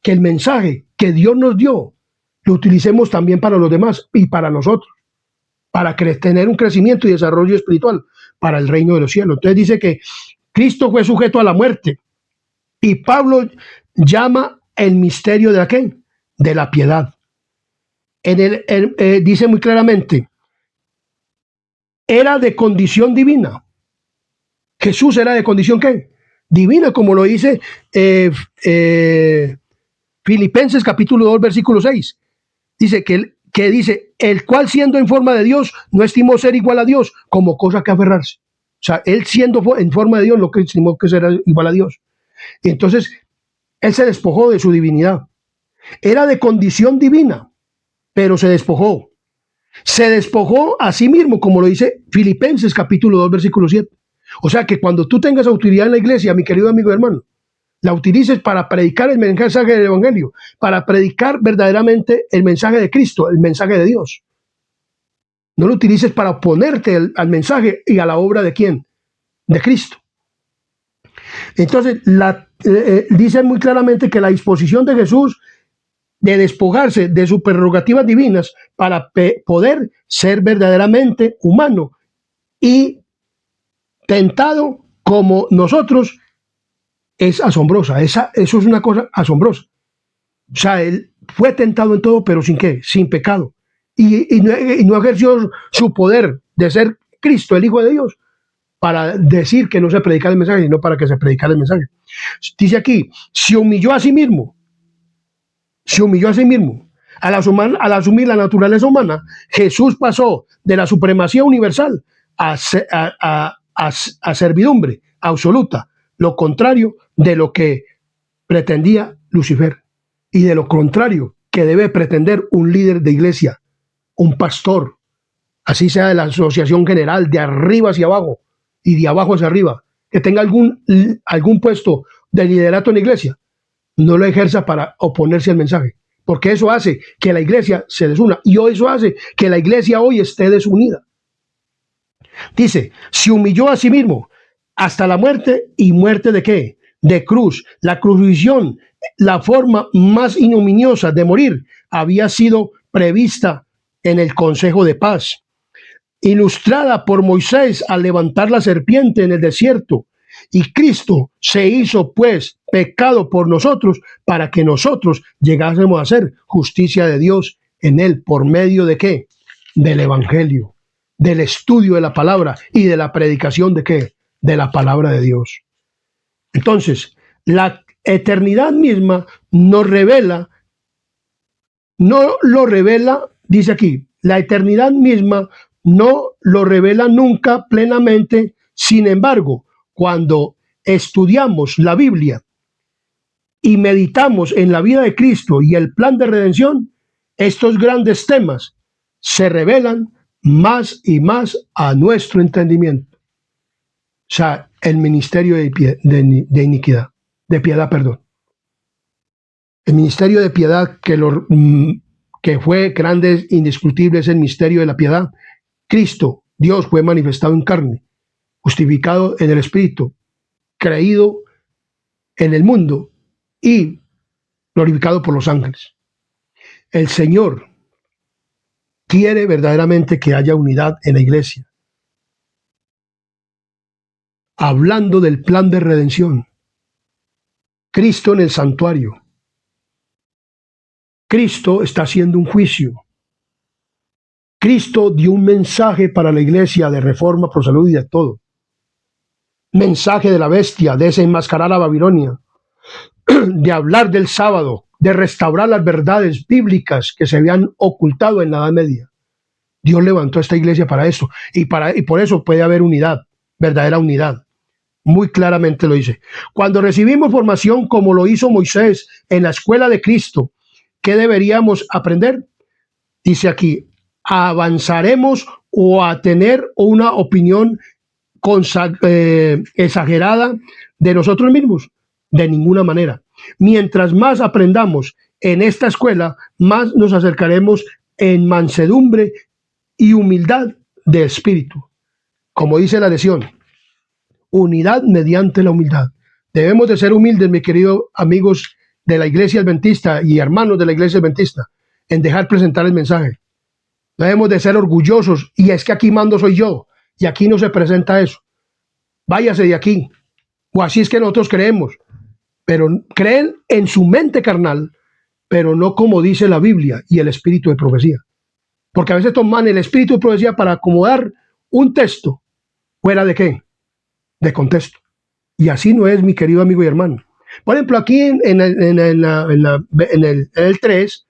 Que el mensaje que Dios nos dio, lo utilicemos también para los demás y para nosotros, para tener un crecimiento y desarrollo espiritual para el reino de los cielos. Entonces dice que Cristo fue sujeto a la muerte y Pablo llama el misterio de aquel, de la piedad. Dice muy claramente, era de condición divina. Jesús era de condición ¿qué? Divina, como lo dice Filipenses capítulo 2, versículo 6. Dice que dice, el cual siendo en forma de Dios, no estimó ser igual a Dios como cosa que aferrarse. O sea, él siendo en forma de Dios, lo que estimó que era igual a Dios. Y entonces, él se despojó de su divinidad. Era de condición divina, pero se despojó. Se despojó a sí mismo, como lo dice Filipenses capítulo 2, versículo 7. O sea, que cuando tú tengas autoridad en la iglesia, mi querido amigo y hermano, la utilices para predicar el mensaje del Evangelio, para predicar verdaderamente el mensaje de Cristo, el mensaje de Dios. No lo utilices para oponerte al mensaje y a la obra de ¿quién? De Cristo. Entonces, dice muy claramente que la disposición de Jesús de despojarse de sus prerrogativas divinas para poder ser verdaderamente humano y tentado como nosotros es asombrosa. Eso es una cosa asombrosa. O sea, él fue tentado en todo, pero ¿sin qué? Sin pecado. Y no ejerció su poder de ser Cristo, el Hijo de Dios, para decir que no se predicara el mensaje, sino para que se predicara el mensaje. Dice aquí, se humilló a sí mismo. Se humilló a sí mismo. Al asumir la naturaleza humana, Jesús pasó de la supremacía universal a servidumbre absoluta, lo contrario de lo que pretendía Lucifer y de lo contrario que debe pretender un líder de iglesia, un pastor, así sea de la asociación general, de arriba hacia abajo y de abajo hacia arriba, que tenga algún puesto de liderato en la iglesia, no lo ejerza para oponerse al mensaje, porque eso hace que la iglesia se desuna y eso hace que la iglesia hoy esté desunida. Dice, se humilló a sí mismo hasta la muerte. ¿Y muerte de qué? De cruz. La crucifixión, la forma más ignominiosa de morir, había sido prevista en el Consejo de Paz, ilustrada por Moisés al levantar la serpiente en el desierto. Y Cristo se hizo pues pecado por nosotros para que nosotros llegásemos a ser justicia de Dios en él. ¿Por medio de qué? Del Evangelio, del estudio de la palabra y de la predicación de qué? De la palabra de Dios. Entonces, la eternidad misma nos revela, no lo revela, dice aquí, la eternidad misma no lo revela nunca plenamente. Sin embargo, cuando estudiamos la Biblia y meditamos en la vida de Cristo y el plan de redención, estos grandes temas se revelan más y más a nuestro entendimiento. O sea, el ministerio de iniquidad, de piedad, perdón. El ministerio de piedad que fue grande, indiscutible, es el misterio de la piedad. Cristo, Dios, fue manifestado en carne, justificado en el Espíritu, creído en el mundo y glorificado por los ángeles. El Señor quiere verdaderamente que haya unidad en la iglesia. Hablando del plan de redención, Cristo en el santuario. Cristo está haciendo un juicio. Cristo dio un mensaje para la iglesia de reforma, por salud y de todo. Mensaje de la bestia, de desenmascarar a Babilonia, de hablar del sábado, de restaurar las verdades bíblicas que se habían ocultado en la Edad Media. Dios levantó a esta iglesia para eso, y por eso puede haber unidad, verdadera unidad. Muy claramente lo dice. Cuando recibimos formación como lo hizo Moisés en la escuela de Cristo, ¿qué deberíamos aprender? Dice aquí, avanzaremos o a tener una opinión exagerada de nosotros mismos. De ninguna manera. Mientras más aprendamos en esta escuela, más nos acercaremos en mansedumbre y humildad de espíritu. Como dice la lección, unidad mediante la humildad. Debemos de ser humildes, mis queridos amigos de la iglesia adventista y hermanos de la iglesia adventista, en dejar presentar el mensaje. Debemos de ser orgullosos, y es que aquí mando soy yo, y aquí no se presenta eso. Váyase de aquí. O así es que nosotros creemos, pero creen en su mente carnal, pero no como dice la Biblia y el espíritu de profecía. Porque a veces toman el espíritu de profecía para acomodar un texto fuera de qué, de contexto. Y así no es, mi querido amigo y hermano. Por ejemplo, aquí en el 3,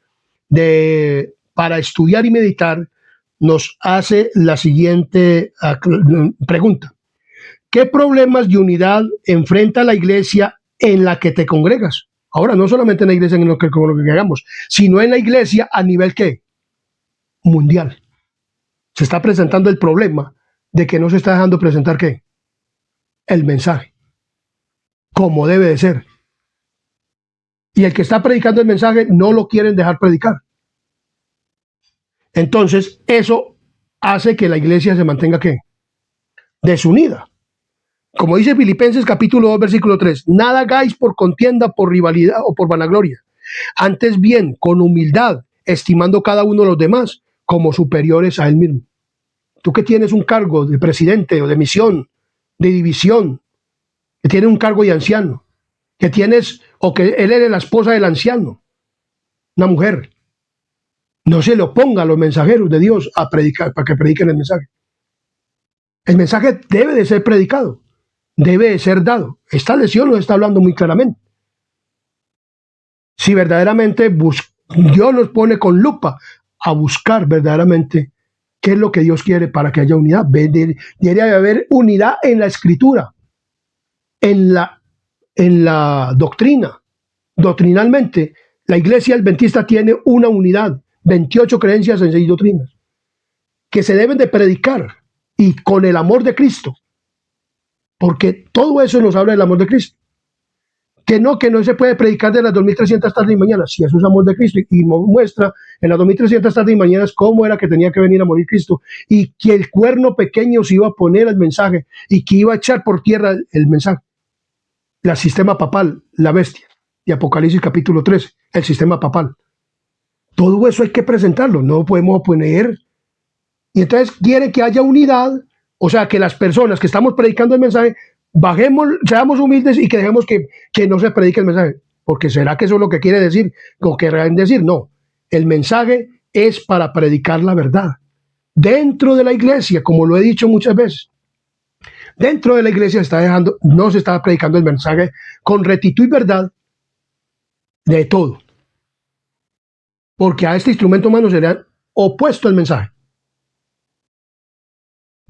para estudiar y meditar, nos hace la siguiente pregunta. ¿Qué problemas de unidad enfrenta la iglesia en la que te congregas? Ahora, no solamente en la iglesia en lo que congregamos, sino en la iglesia a nivel ¿qué? Mundial. Se está presentando el problema de que no se está dejando presentar ¿qué? El mensaje, como debe de ser. Y el que está predicando el mensaje no lo quieren dejar predicar. Entonces, eso hace que la iglesia se mantenga ¿qué? Desunida. Como dice Filipenses capítulo 2, versículo 3, nada hagáis por contienda, por rivalidad o por vanagloria. Antes bien, con humildad, estimando cada uno de los demás como superiores a él mismo. Tú que tienes un cargo de presidente o de misión, de división, que tienes un cargo de anciano, que tienes, o que él eres la esposa del anciano, una mujer, no se le oponga a los mensajeros de Dios a predicar, para que prediquen el mensaje. El mensaje debe de ser predicado, debe de ser dado. Esta lección nos está hablando muy claramente. Si verdaderamente Dios nos pone con lupa a buscar verdaderamente qué es lo que Dios quiere para que haya unidad. Debería haber unidad en la escritura, en la doctrina. Doctrinalmente, la iglesia adventista tiene una unidad, 28 creencias en 6 doctrinas, que se deben de predicar y con el amor de Cristo, porque todo eso nos habla del amor de Cristo. Que no se puede predicar de las 2300 tardes y mañanas, si eso es amor de Cristo, y muestra en las 2300 tardes y mañanas cómo era que tenía que venir a morir Cristo, y que el cuerno pequeño se iba a poner al mensaje, y que iba a echar por tierra el mensaje. El sistema papal, la bestia, y Apocalipsis capítulo 13, el sistema papal. Todo eso hay que presentarlo, no podemos poner. Y entonces quieren que haya unidad, o sea, que las personas que estamos predicando el mensaje, bajemos, seamos humildes y que dejemos que no se predique el mensaje. Porque ¿será que eso es lo que quiere decir? ¿O querrán decir? No. El mensaje es para predicar la verdad. Dentro de la iglesia, como lo he dicho muchas veces, dentro de la iglesia no se está predicando el mensaje con rectitud y verdad de todo. Porque a este instrumento humano sería opuesto el mensaje.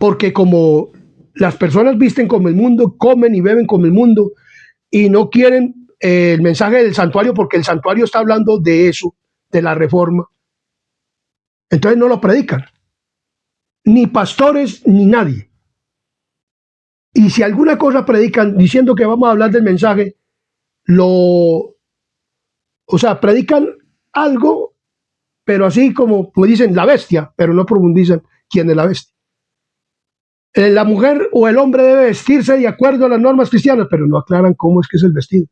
porque como las personas visten como el mundo, comen y beben como el mundo, y no quieren el mensaje del santuario, porque el santuario está hablando de eso, de la reforma, entonces no lo predican, ni pastores ni nadie. Y si alguna cosa predican diciendo que vamos a hablar del mensaje, o sea, predican algo, pero así como dicen la bestia, pero no profundizan quién es la bestia. La mujer o el hombre debe vestirse de acuerdo a las normas cristianas, pero no aclaran cómo es que es el vestido.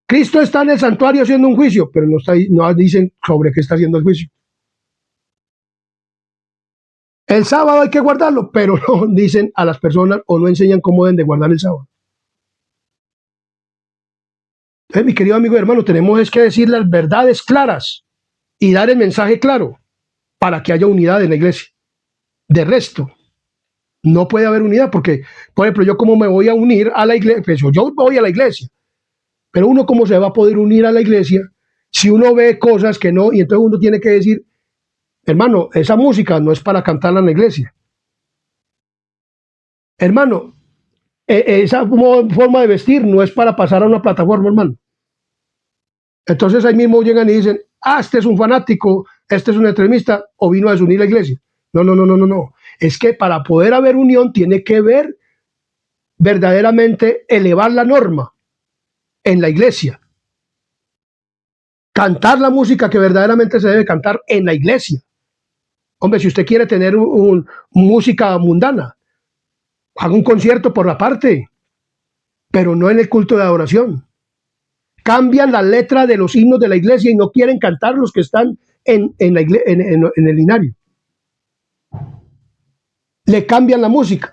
Cristo está en el santuario haciendo un juicio, pero no dicen sobre qué está haciendo el juicio. El sábado hay que guardarlo, pero no dicen a las personas o no enseñan cómo deben de guardar el sábado. Entonces, mi querido amigo y hermano, tenemos que decir las verdades claras y dar el mensaje claro para que haya unidad en la iglesia. De resto, no puede haber unidad porque, por ejemplo, yo cómo me voy a unir a la iglesia, pues yo voy a la iglesia, pero uno cómo se va a poder unir a la iglesia si uno ve cosas que no, y entonces uno tiene que decir, hermano, esa música no es para cantarla en la iglesia. Hermano, esa forma de vestir no es para pasar a una plataforma, hermano. Entonces ahí mismo llegan y dicen, este es un fanático, este es un extremista, o vino a desunir la iglesia. No, no, no, no, no, no. Es que para poder haber unión tiene que ver verdaderamente elevar la norma en la iglesia. Cantar la música que verdaderamente se debe cantar en la iglesia. Hombre, si usted quiere tener música mundana, haga un concierto por la parte, pero no en el culto de adoración. Cambian la letra de los himnos de la iglesia y no quieren cantar los que están en el linario. Le cambian la música.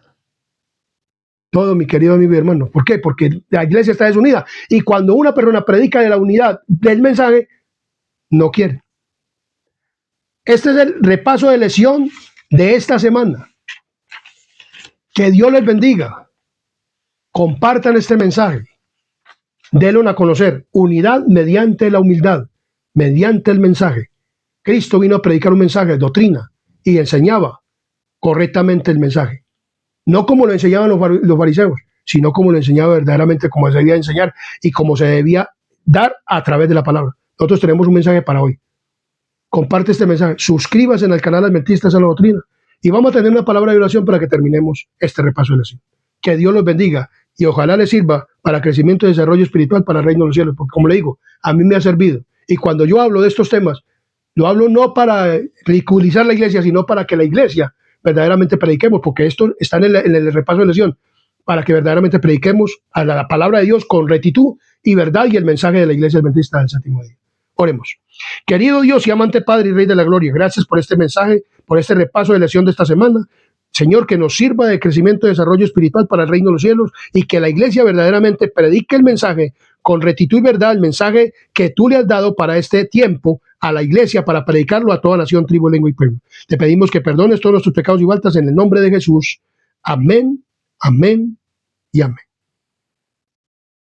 Todo, mi querido amigo y hermano. ¿Por qué? Porque la iglesia está desunida. Y cuando una persona predica de la unidad del mensaje, no quiere. Este es el repaso de lección de esta semana. Que Dios les bendiga. Compartan este mensaje. Denlo a conocer. Unidad mediante la humildad, mediante el mensaje. Cristo vino a predicar un mensaje, doctrina, y enseñaba correctamente el mensaje. No como lo enseñaban los fariseos, sino como lo enseñaba verdaderamente, como se debía enseñar y como se debía dar a través de la palabra. Nosotros tenemos un mensaje para hoy. Comparte este mensaje, suscríbase en el canal Adventistas a la Doctrina y vamos a tener una palabra de oración para que terminemos este repaso de lección. Que Dios los bendiga y ojalá les sirva para crecimiento y desarrollo espiritual para el reino de los cielos, porque como le digo, a mí me ha servido. Y cuando yo hablo de estos temas, lo hablo no para ridiculizar la iglesia, sino para que la iglesia verdaderamente prediquemos, porque esto está en el repaso de lección, para que verdaderamente prediquemos a la palabra de Dios con rectitud y verdad y el mensaje de la iglesia adventista del séptimo día. Oremos. Querido Dios y amante Padre y Rey de la Gloria, gracias por este mensaje, por este repaso de lección de esta semana. Señor, que nos sirva de crecimiento y desarrollo espiritual para el reino de los cielos y que la iglesia verdaderamente predique el mensaje con rectitud y verdad, el mensaje que tú le has dado para este tiempo a la iglesia para predicarlo a toda nación, tribu, lengua y pueblo. Te pedimos que perdones todos nuestros pecados y faltas en el nombre de Jesús. Amén, amén y amén.